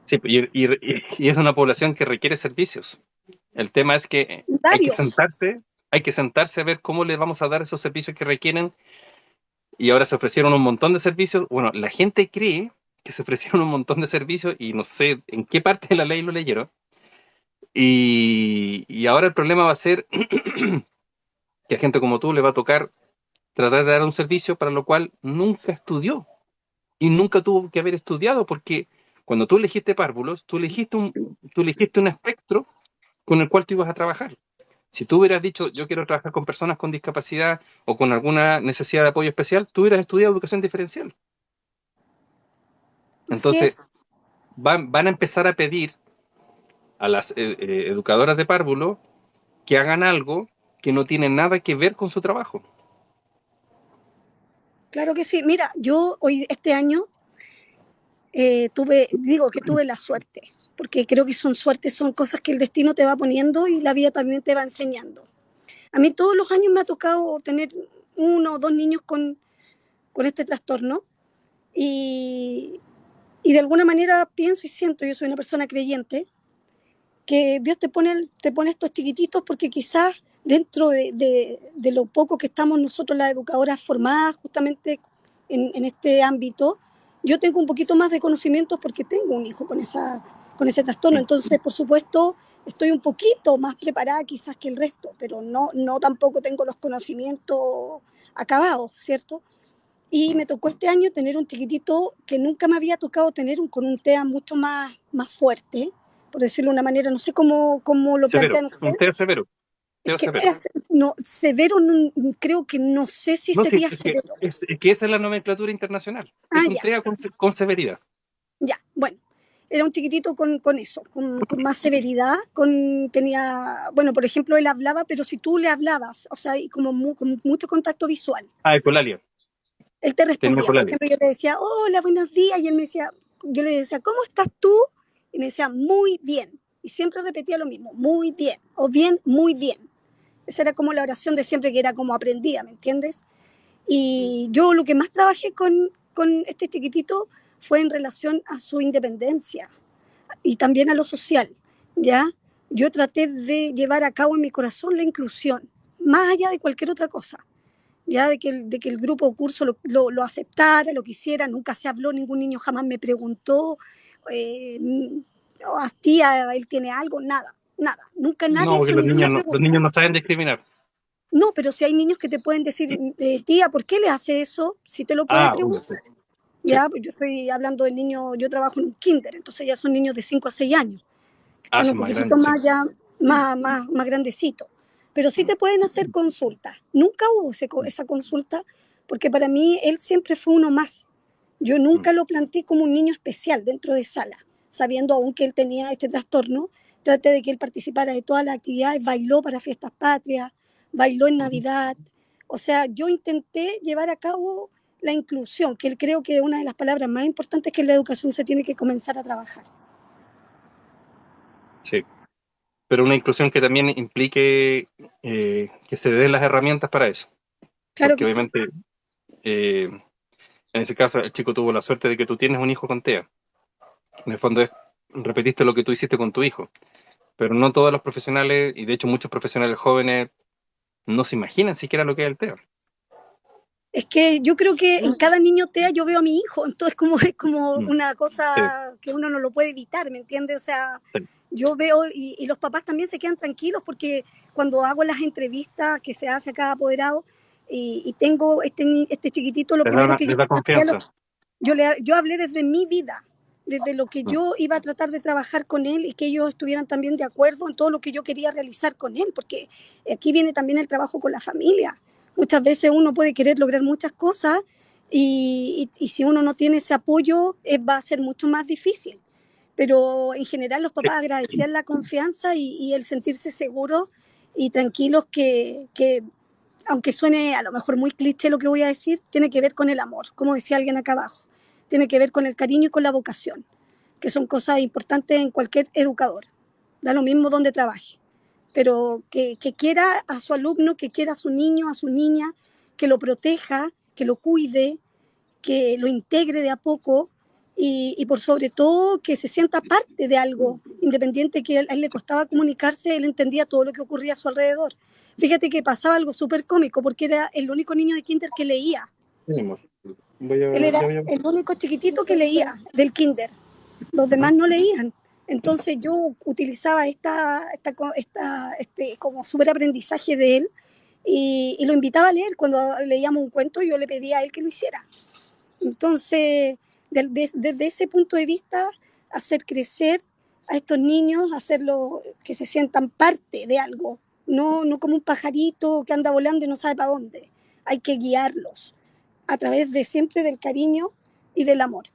Sí, y es una población que requiere servicios. El tema es que Varios. hay que sentarse a ver cómo le vamos a dar esos servicios que requieren. Y ahora se ofrecieron un montón de servicios. Bueno, la gente cree que se ofrecieron un montón de servicios y no sé en qué parte de la ley lo leyeron. Y ahora el problema va a ser que a gente como tú le va a tocar tratar de dar un servicio para lo cual nunca estudió y nunca tuvo que haber estudiado, porque cuando tú elegiste párvulos, tú elegiste un espectro con el cual tú ibas a trabajar. Si tú hubieras dicho, yo quiero trabajar con personas con discapacidad o con alguna necesidad de apoyo especial, tú hubieras estudiado educación diferencial. Así Entonces, es. van a empezar a pedir a las educadoras de párvulo que hagan algo que no tiene nada que ver con su trabajo. Claro que sí. Mira, yo hoy, este año, digo que tuve la suerte, porque creo que son suertes, son cosas que el destino te va poniendo y la vida también te va enseñando. A mí todos los años me ha tocado tener uno o dos niños con este trastorno y, y de alguna manera pienso y siento, yo soy una persona creyente, que Dios te pone estos chiquititos porque quizás dentro de lo poco que estamos nosotros las educadoras formadas justamente en este ámbito, yo tengo un poquito más de conocimientos porque tengo un hijo con ese trastorno. Entonces, por supuesto, estoy un poquito más preparada quizás que el resto, pero no, no tampoco tengo los conocimientos acabados, ¿cierto? Y me tocó este año tener un chiquitito que nunca me había tocado tener con un TEA mucho más fuerte, por decirlo de una manera, no sé cómo lo Severo, plantean un ustedes. TEA severo, Es TEA que severo. no, severo, creo que no sé si No, sí, sería severo. es que esa es la nomenclatura internacional. Es Ah, un ya, TEA con severidad. ya, bueno. Era un chiquitito con eso, con más severidad, tenía, bueno, por ejemplo, él hablaba, pero si tú le hablabas, o sea, y con mucho contacto visual, Ah, ecolalia. él te Tenía respondía. Por ecolalia. ejemplo, yo le decía, hola, buenos días, y él me decía, yo le decía, ¿cómo estás tú? Y me decía, muy bien. Y siempre repetía lo mismo, muy bien, o bien, muy bien. Esa era como la oración de siempre, que era como aprendía, ¿me entiendes? Y yo lo que más trabajé con este chiquitito fue en relación a su independencia y también a lo social, ¿ya? Yo traté de llevar a cabo en mi corazón la inclusión, más allá de cualquier otra cosa, ya de que el grupo curso lo aceptara, lo quisiera, nunca se habló, ningún niño jamás me preguntó, eh, tía, él tiene algo, nada, nada, nunca No, nadie porque hizo ninguna los pregunta. niños no saben discriminar. No, pero si hay niños que te pueden decir, tía, ¿por qué le hace eso? Si te lo puede Ah, obvio, preguntar. sí. Sí. Ya, pues yo estoy hablando de niños, yo trabajo en un kinder, entonces ya son niños de 5 a 6 años, que Ah, están un son más poquitito grandes, sí. más ya, más grandecitos. Pero sí te pueden hacer consultas. Nunca hubo esa consulta, porque para mí él siempre fue uno más. Yo nunca lo planteé como un niño especial dentro de sala, sabiendo aún que él tenía este trastorno. Traté de que él participara de todas las actividades, bailó para fiestas patrias, bailó en Navidad. O sea, yo intenté llevar a cabo la inclusión, que él creo que una de las palabras más importantes que en la educación se tiene que comenzar a trabajar. Sí. Pero una inclusión que también implique que se den las herramientas para eso. Claro Porque que sí. obviamente en ese caso, el chico tuvo la suerte de que tú tienes un hijo con TEA. En el fondo repetiste lo que tú hiciste con tu hijo. Pero no todos los profesionales, y de hecho muchos profesionales jóvenes, no se imaginan siquiera lo que es el TEA. Es que yo creo que en cada niño TEA yo veo a mi hijo, entonces es como una Sí, cosa que uno no lo puede evitar, ¿me entiendes? O sea, sí. yo veo, y los papás también se quedan tranquilos porque cuando hago las entrevistas que se hace a cada apoderado y tengo este chiquitito, lo primero que yo Les da confianza. yo hablé desde mi vida, desde lo que yo iba a tratar de trabajar con él y que ellos estuvieran también de acuerdo en todo lo que yo quería realizar con él, porque aquí viene también el trabajo con la familia. Muchas veces uno puede querer lograr muchas cosas y si uno no tiene ese apoyo va a ser mucho más difícil. Pero en general los Sí. papás agradecían la confianza y el sentirse seguros y tranquilos que, aunque suene a lo mejor muy cliché lo que voy a decir, tiene que ver con el amor, como decía alguien acá abajo. Tiene que ver con el cariño y con la vocación, que son cosas importantes en cualquier educador. Da lo mismo donde trabaje, pero que quiera a su alumno, que quiera a su niño, a su niña, que lo proteja, que lo cuide, que lo integre de a poco y por sobre todo que se sienta parte de algo, independiente que a él le costaba comunicarse, él entendía todo lo que ocurría a su alrededor. Fíjate que pasaba algo súper cómico porque era el único niño de kinder que leía. Sí, amor. Él era Voy a... el único chiquitito que leía del kinder. Los demás no leían. Entonces yo utilizaba como súper aprendizaje de él y lo invitaba a leer. Cuando leíamos un cuento yo le pedía a él que lo hiciera. Entonces, desde ese punto de vista, hacer crecer a estos niños, hacerlos que se sientan parte de algo, no como un pajarito que anda volando y no sabe para dónde. Hay que guiarlos a través de siempre del cariño y del amor.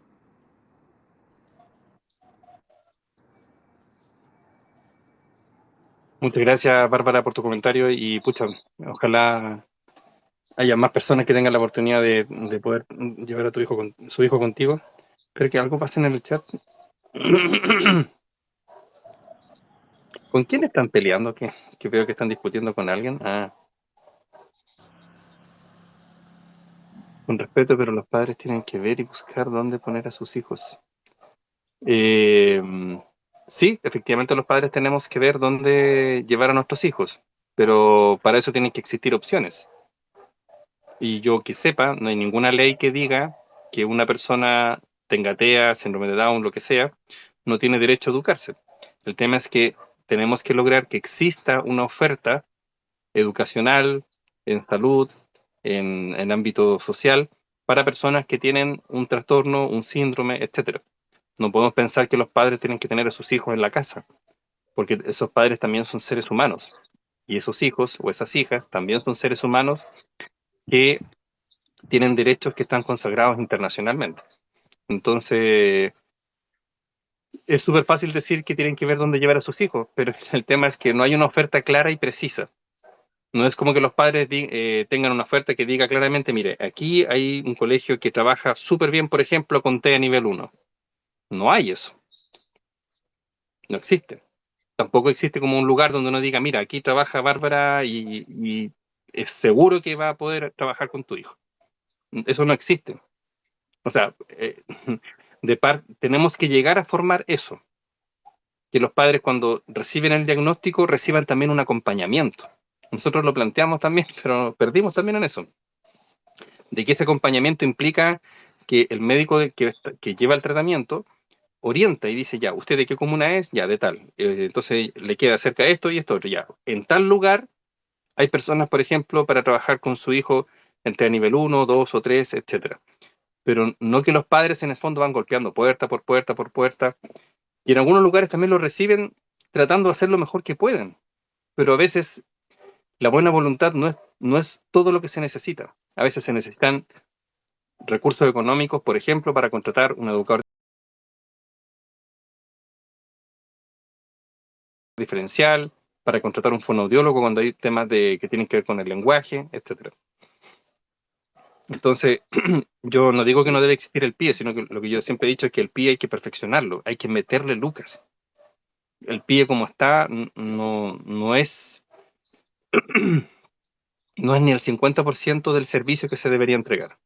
Muchas gracias, Bárbara, por tu comentario y pucha, ojalá haya más personas que tengan la oportunidad de poder llevar a su hijo contigo. Pero que algo pase en el chat. ¿Con quién están peleando? Que veo que están discutiendo con alguien. Ah, con respeto, pero los padres tienen que ver y buscar dónde poner a sus hijos. Eh, sí, efectivamente los padres tenemos que ver dónde llevar a nuestros hijos, pero para eso tienen que existir opciones. Y yo que sepa, no hay ninguna ley que diga que una persona tenga TEA, síndrome de Down, lo que sea, no tiene derecho a educarse. El tema es que tenemos que lograr que exista una oferta educacional, en salud, en ámbito social, para personas que tienen un trastorno, un síndrome, etcétera. No podemos pensar que los padres tienen que tener a sus hijos en la casa, porque esos padres también son seres humanos. Y esos hijos o esas hijas también son seres humanos que tienen derechos que están consagrados internacionalmente. Entonces, es súper fácil decir que tienen que ver dónde llevar a sus hijos, pero el tema es que no hay una oferta clara y precisa. No es como que los padres tengan una oferta que diga claramente, mire, aquí hay un colegio que trabaja súper bien, por ejemplo, con TEA nivel 1. No hay eso, no existe. Tampoco existe como un lugar donde uno diga, mira, aquí trabaja Bárbara y es seguro que va a poder trabajar con tu hijo. Eso no existe. O sea, tenemos que llegar a formar eso, que los padres cuando reciben el diagnóstico reciban también un acompañamiento. Nosotros lo planteamos también, pero perdimos también en eso, de que ese acompañamiento implica que el médico que lleva el tratamiento orienta y dice, ya, ¿usted de qué comuna es? Ya, de tal. Entonces le queda cerca esto y esto otro. Ya, en tal lugar hay personas, por ejemplo, para trabajar con su hijo entre nivel 1, 2 o 3, etcétera. Pero no que los padres en el fondo van golpeando puerta por puerta por puerta. Y en algunos lugares también lo reciben tratando de hacer lo mejor que pueden. Pero a veces la buena voluntad no es todo lo que se necesita. A veces se necesitan recursos económicos, por ejemplo, para contratar un educador diferencial, para contratar un fonoaudiólogo cuando hay temas que tienen que ver con el lenguaje, etcétera. Entonces, yo no digo que no debe existir el PIE, sino que lo que yo siempre he dicho es que el PIE hay que perfeccionarlo, hay que meterle lucas. El PIE como está no es no es ni el 50% del servicio que se debería entregar.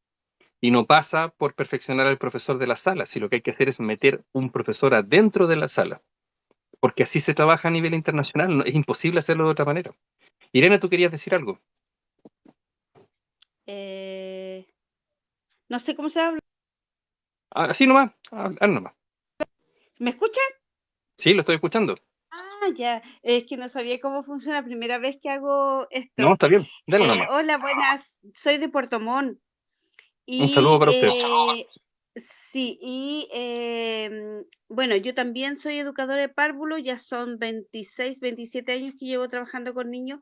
Y no pasa por perfeccionar al profesor de la sala, si lo que hay que hacer es meter un profesor adentro de la sala, porque así se trabaja a nivel internacional, es imposible hacerlo de otra manera. Irene, tú querías decir algo. Eh, no sé cómo se habla. Así nomás, nomás. ¿Me escuchan? Sí, lo estoy escuchando. Ah, ya. Es que no sabía cómo funciona. Primera vez que hago No, esto. está bien, dale nomás. Hola, buenas. Soy de Puerto Montt. Un saludo Y para usted. sí, bueno, yo también soy educadora de párvulo, ya son 26, 27 años que llevo trabajando con niños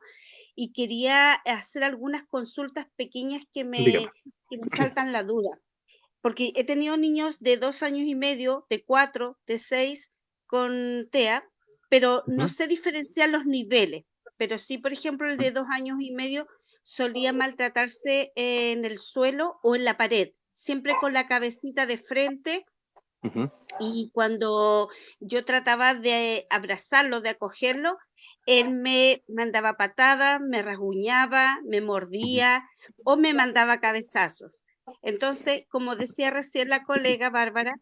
y quería hacer algunas consultas pequeñas Dígame. que me saltan la duda, porque he tenido niños de 2 años y medio, de 4, de 6 con TEA, pero no Ujú. sé diferenciar los niveles. Pero sí, por ejemplo, el de 2 años y medio solía maltratarse en el suelo o en la pared, siempre con la cabecita de frente, Ujú. y cuando yo trataba de abrazarlo, de acogerlo, él me mandaba patadas, me rasguñaba, me Ujú. mordía o me mandaba cabezazos. Entonces, como decía recién la colega Bárbara,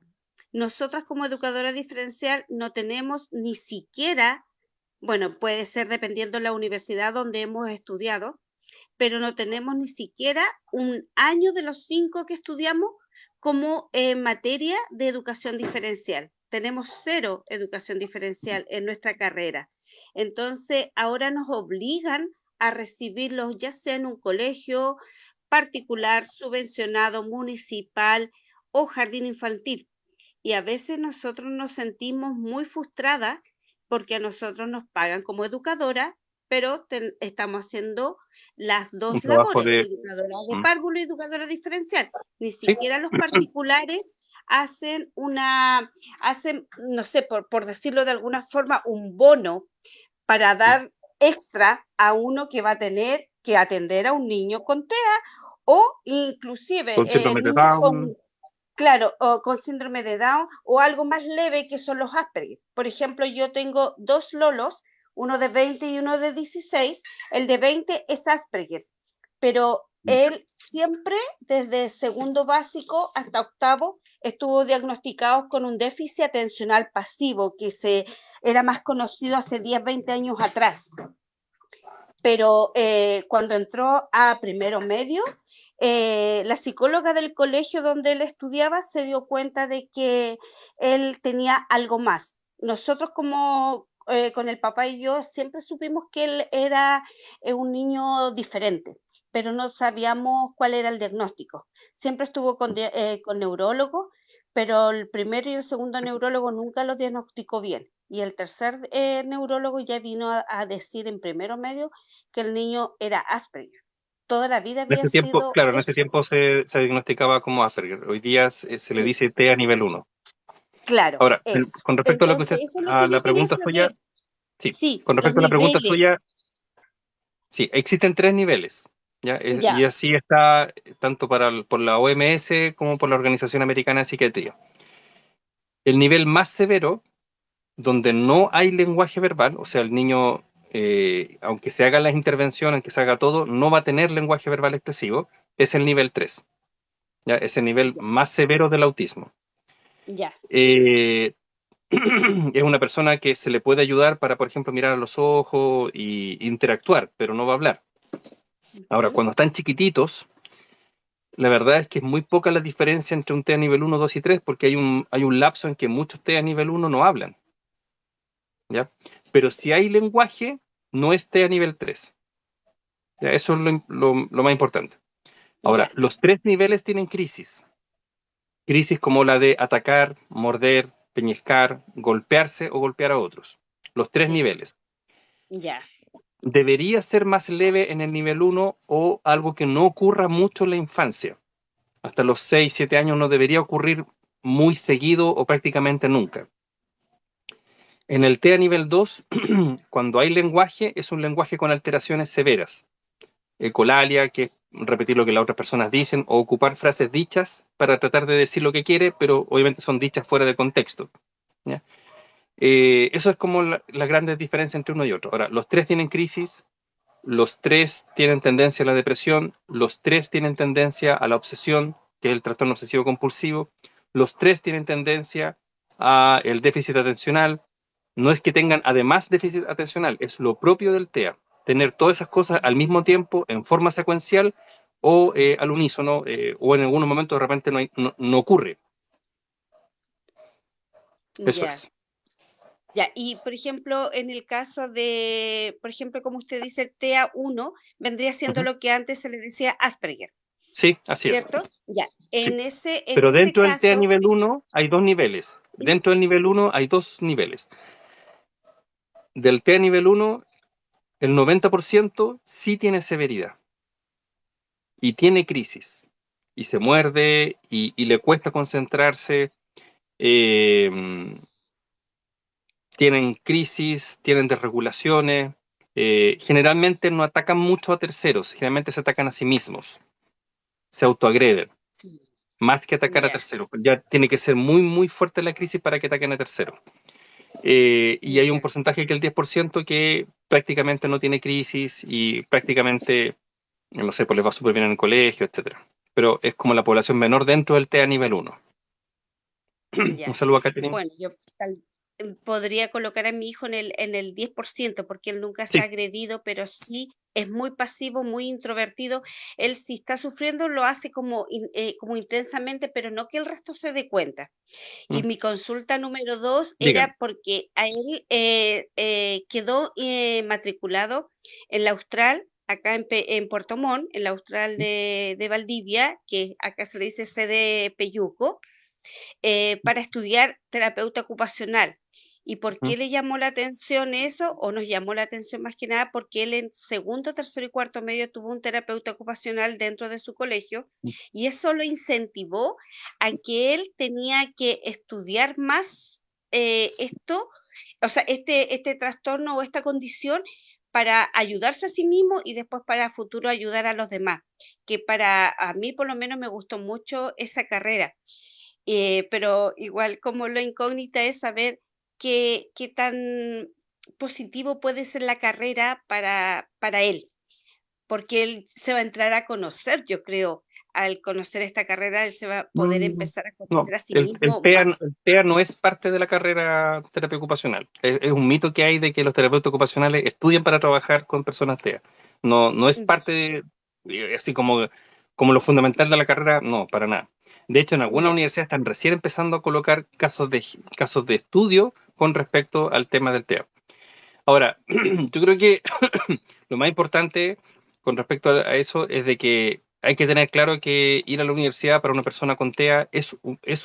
nosotras como educadora diferencial no tenemos ni siquiera, bueno, puede ser dependiendo de la universidad donde hemos estudiado, pero no tenemos ni siquiera un año de los 5 que estudiamos como materia de educación diferencial. Tenemos 0 educación diferencial en nuestra carrera. Entonces, ahora nos obligan a recibirlos ya sea en un colegio particular, subvencionado, municipal o jardín infantil. Y a veces nosotros nos sentimos muy frustradas porque a nosotros nos pagan como educadora, pero estamos haciendo las Un dos trabajo labores, de... educadora de Mm. párvulo y educadora diferencial. Ni Sí. siquiera los particulares hacen, no sé, por decirlo de alguna forma, un bono para dar extra a uno que va a tener que atender a un niño con TEA o inclusive Con síndrome de niños Down. claro, o con síndrome de Down o algo más leve que son los Asperger. Por ejemplo, yo tengo 2 lolos, uno de 20 y uno de 16. El de 20 es Asperger, pero él siempre, desde segundo básico hasta octavo, estuvo diagnosticado con un déficit atencional pasivo, era más conocido hace 10, 20 años atrás. Pero cuando entró a primero medio, la psicóloga del colegio donde él estudiaba se dio cuenta de que él tenía algo más. Nosotros como con el papá y yo siempre supimos que él era un niño diferente, pero no sabíamos cuál era el diagnóstico. Siempre estuvo con neurólogo, pero el primero y el segundo neurólogo nunca lo diagnosticó bien. Y el tercer neurólogo ya vino a decir en primero medio que el niño era Asperger. Toda la vida En había ese tiempo, sido claro, en ese eso. tiempo se diagnosticaba como Asperger. Hoy día se le Sí, dice TEA nivel 1. claro, Ahora, eso. con respecto a lo que Entonces, usted, eso es lo a que la yo quería pregunta suya, saber. sí, Sí, con los respecto a la pregunta niveles. suya, sí, existen 3 niveles, ¿ya? Y Ya, así está tanto por la OMS como por la Organización Americana de Psiquiatría. El nivel más severo, donde no hay lenguaje verbal, o sea, el niño, aunque se hagan las intervenciones, aunque se haga todo, no va a tener lenguaje verbal expresivo, es el nivel 3, ¿ya? Es el nivel ya, más severo del autismo. ya. Eh, es una persona que se le puede ayudar para, por ejemplo, mirar a los ojos e interactuar, pero no va a hablar. Ahora, Ujú. cuando están chiquititos, la verdad es que es muy poca la diferencia entre un TEA nivel 1, 2 y 3, porque hay un lapso en que muchos TEA nivel 1 no hablan, ¿ya? Pero si hay lenguaje, no es TEA nivel 3. ¿Ya? Eso es lo más importante. Ahora, Ya, los 3 niveles tienen crisis. Crisis como la de atacar, morder, peñiscar, golpearse o golpear a otros. Los tres sí, niveles. ya, Debería ser más leve en el nivel 1 o algo que no ocurra mucho en la infancia. Hasta los 6, 7 años no debería ocurrir muy seguido o prácticamente nunca. En el TEA nivel 2, cuando hay lenguaje, es un lenguaje con alteraciones severas. Ecolalia, que es repetir lo que las otras personas dicen, o ocupar frases dichas para tratar de decir lo que quiere, pero obviamente son dichas fuera de contexto, ¿ya? Eso es como la grandes diferencia entre uno y otro. Ahora, los 3 tienen crisis, los 3 tienen tendencia a la depresión, los 3 tienen tendencia a la obsesión, que es el trastorno obsesivo compulsivo. Los tres tienen tendencia a el déficit atencional. No es que tengan además déficit atencional, es lo propio del TEA. Tener todas esas cosas al mismo tiempo, en forma secuencial o al unísono, o en algún momento de repente no ocurre. Eso Ya. es. Ya, y por ejemplo, en el caso de, por ejemplo, como usted dice, el TEA1 vendría siendo Ujú. lo que antes se le decía Asperger, Sí, así es. ¿cierto? Ya, Sí. en Pero ese dentro del TEA caso, nivel 1 hay dos niveles. ¿sí? Dentro del nivel 1 hay dos niveles. Del TEA nivel 1, el 90% sí tiene severidad y tiene crisis. Y se muerde y le cuesta concentrarse. eh, Tienen crisis, tienen desregulaciones. Generalmente no atacan mucho a terceros, generalmente se atacan a sí mismos, se autoagreden, Sí, más que atacar a ya, terceros. Ya tiene que ser muy, muy fuerte la crisis para que ataquen a terceros. Y hay un ya. porcentaje que el 10% que prácticamente no tiene crisis y prácticamente, no sé, pues les va súper bien en el colegio, etcétera. Pero es como la población menor dentro del TEA nivel 1. Un Ya. saludo a Catherine. Bueno, yo podría colocar a mi hijo en el 10% porque él nunca se ha Sí. agredido, pero sí es muy pasivo, muy introvertido. Él si está sufriendo lo hace como, como intensamente, pero no que el resto se dé cuenta. Y Mm. mi consulta número 2 Dígame. era porque a él quedó matriculado en la Austral, acá en Puerto Montt, en la Austral de Valdivia, que acá se le dice sede Peyuco, para estudiar terapeuta ocupacional. ¿Y por Mm. qué le llamó la atención eso? O nos llamó la atención más que nada porque él en segundo, tercero y cuarto medio tuvo un terapeuta ocupacional dentro de su colegio y eso lo incentivó a que él tenía que estudiar más esto, o sea, este trastorno o esta condición para ayudarse a sí mismo y después para futuro ayudar a los demás, que para a mí por lo menos me gustó mucho esa carrera. Pero igual como la incógnita es saber qué tan positivo puede ser la carrera para él, porque él se va a entrar a conocer, yo creo, al conocer esta carrera, él se va a poder Mm, empezar a No, conocer a sí el mismo TEA, más. el TEA no es parte de la carrera terapia ocupacional. Es un mito que hay de que los terapeutas ocupacionales estudian para trabajar con personas TEA. No es Ya, parte de, así como lo fundamental de la carrera, no, para nada. De hecho, en algunas ya, universidades están recién empezando a colocar casos de estudio con respecto al tema del TEA. Ahora, yo creo que lo más importante con respecto a eso es de que hay que tener claro que ir a la universidad para una persona con TEA es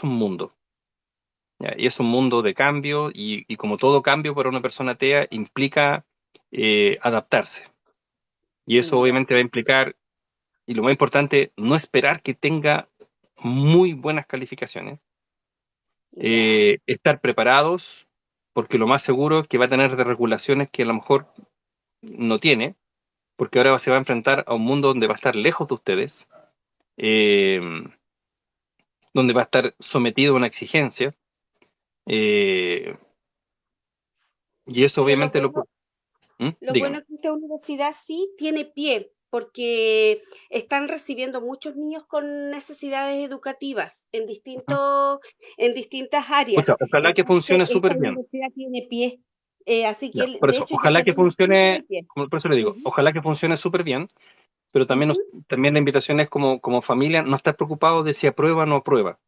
un mundo, ¿ya? Y es un mundo de cambio y como todo cambio para una persona TEA implica adaptarse. Y eso ya, obviamente va a implicar, y lo más importante, no esperar que tenga muy buenas calificaciones, ya, estar preparados, porque lo más seguro es que va a tener desregulaciones que a lo mejor no tiene porque ahora se va a enfrentar a un mundo donde va a estar lejos de ustedes, eh, donde va a estar sometido a una exigencia, eh, y eso pero obviamente lo... ¿Mm? lo bueno Dígame. es que esta universidad sí tiene pie, porque están recibiendo muchos niños con necesidades educativas Ujú. en distintas Pucha, áreas. ojalá que Entonces, funcione esta súper bien. universidad tiene pie. Así que Ya, él, por de eso, hecho, ya ojalá está que súper funcione, en pie. por eso le digo, Ujú, ojalá que funcione súper bien, pero también, ujú, también la invitación es como familia no estar preocupados de si aprueba o no aprueba,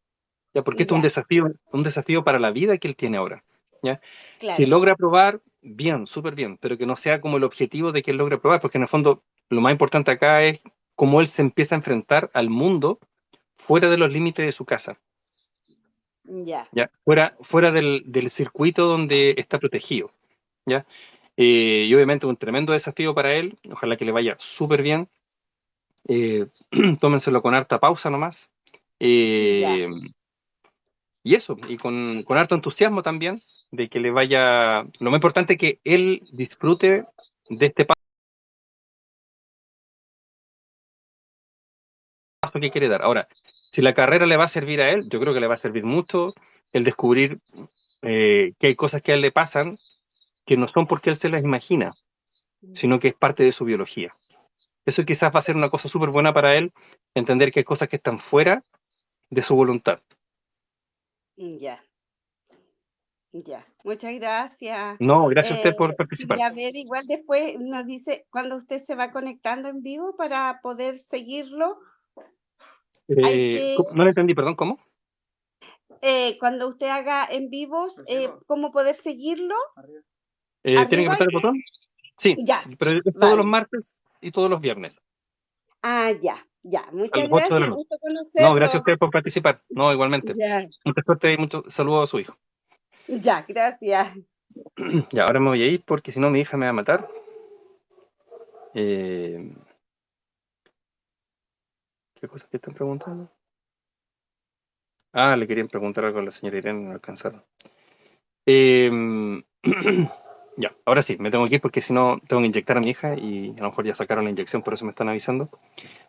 ¿ya? Porque esto es ya, un desafío para la vida que él tiene ahora, ¿ya? Si claro. logra aprobar, bien, súper bien, pero que no sea como el objetivo de que él logre aprobar, porque en el fondo lo más importante acá es cómo él se empieza a enfrentar al mundo fuera de los límites de su casa, Ya. ¿ya? Fuera del circuito donde está protegido, ¿ya? Y obviamente un tremendo desafío para él, ojalá que le vaya súper bien, eh, tómenselo con harta pausa nomás. Ya. Eh, y eso, y con harto entusiasmo también, de que le vaya, lo más importante es que él disfrute de este paso que quiere dar. Ahora, si la carrera le va a servir a él, yo creo que le va a servir mucho el descubrir que hay cosas que a él le pasan que no son porque él se las imagina, sino que es parte de su biología. Eso quizás va a ser una cosa súper buena para él, entender que hay cosas que están fuera de su voluntad. Ya, ya. Muchas gracias. No, gracias a usted por participar. Y a ver, igual después nos dice cuando usted se va conectando en vivo para poder seguirlo. Hay que, No le entendí, perdón, ¿cómo? cuando usted haga en vivos, ¿cómo poder seguirlo? ¿Tiene que Arriba apretar el botón? Sí, Ya, pero es todos vale. los martes y todos los viernes, Ah, ya. a Muchas las 8 de la gracias, noche. gusto No, conocerlo. gracias a usted por participar. No, igualmente. Ya, Mucha suerte y muchos saludos a su hijo. ya, gracias. Ya, ahora me voy a ir porque si no mi hija me va a matar. ¿Qué cosas que están preguntando? Le querían preguntar algo a la señora Irene, no alcanzaron. Ya, ahora sí, me tengo que ir porque si no tengo que inyectar a mi hija y a lo mejor ya sacaron la inyección, por eso me están avisando.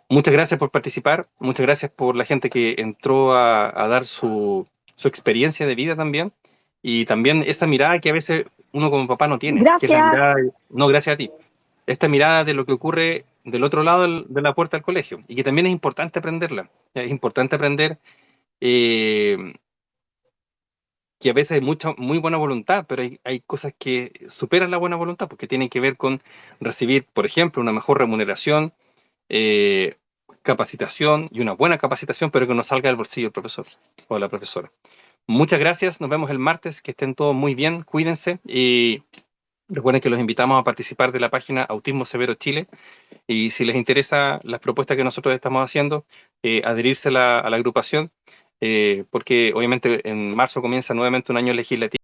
Muchas gracias por participar, muchas gracias por la gente que entró a dar su experiencia de vida también, y también esa mirada que a veces uno como papá no tiene, que es la mirada, Gracias. no, gracias a ti, esta mirada de lo que ocurre del otro lado de la puerta del colegio, y que también es importante aprenderla, es importante aprender que a veces hay mucha, muy buena voluntad, pero hay cosas que superan la buena voluntad, porque tienen que ver con recibir, por ejemplo, una mejor remuneración, eh, capacitación y una buena capacitación, pero que no salga del bolsillo del profesor o de la profesora. Muchas gracias, nos vemos el martes, que estén todos muy bien, cuídense y recuerden que los invitamos a participar de la página Autismo Severo Chile y si les interesa las propuestas que nosotros estamos haciendo, adherirse a la agrupación, porque obviamente en marzo comienza nuevamente un año legislativo.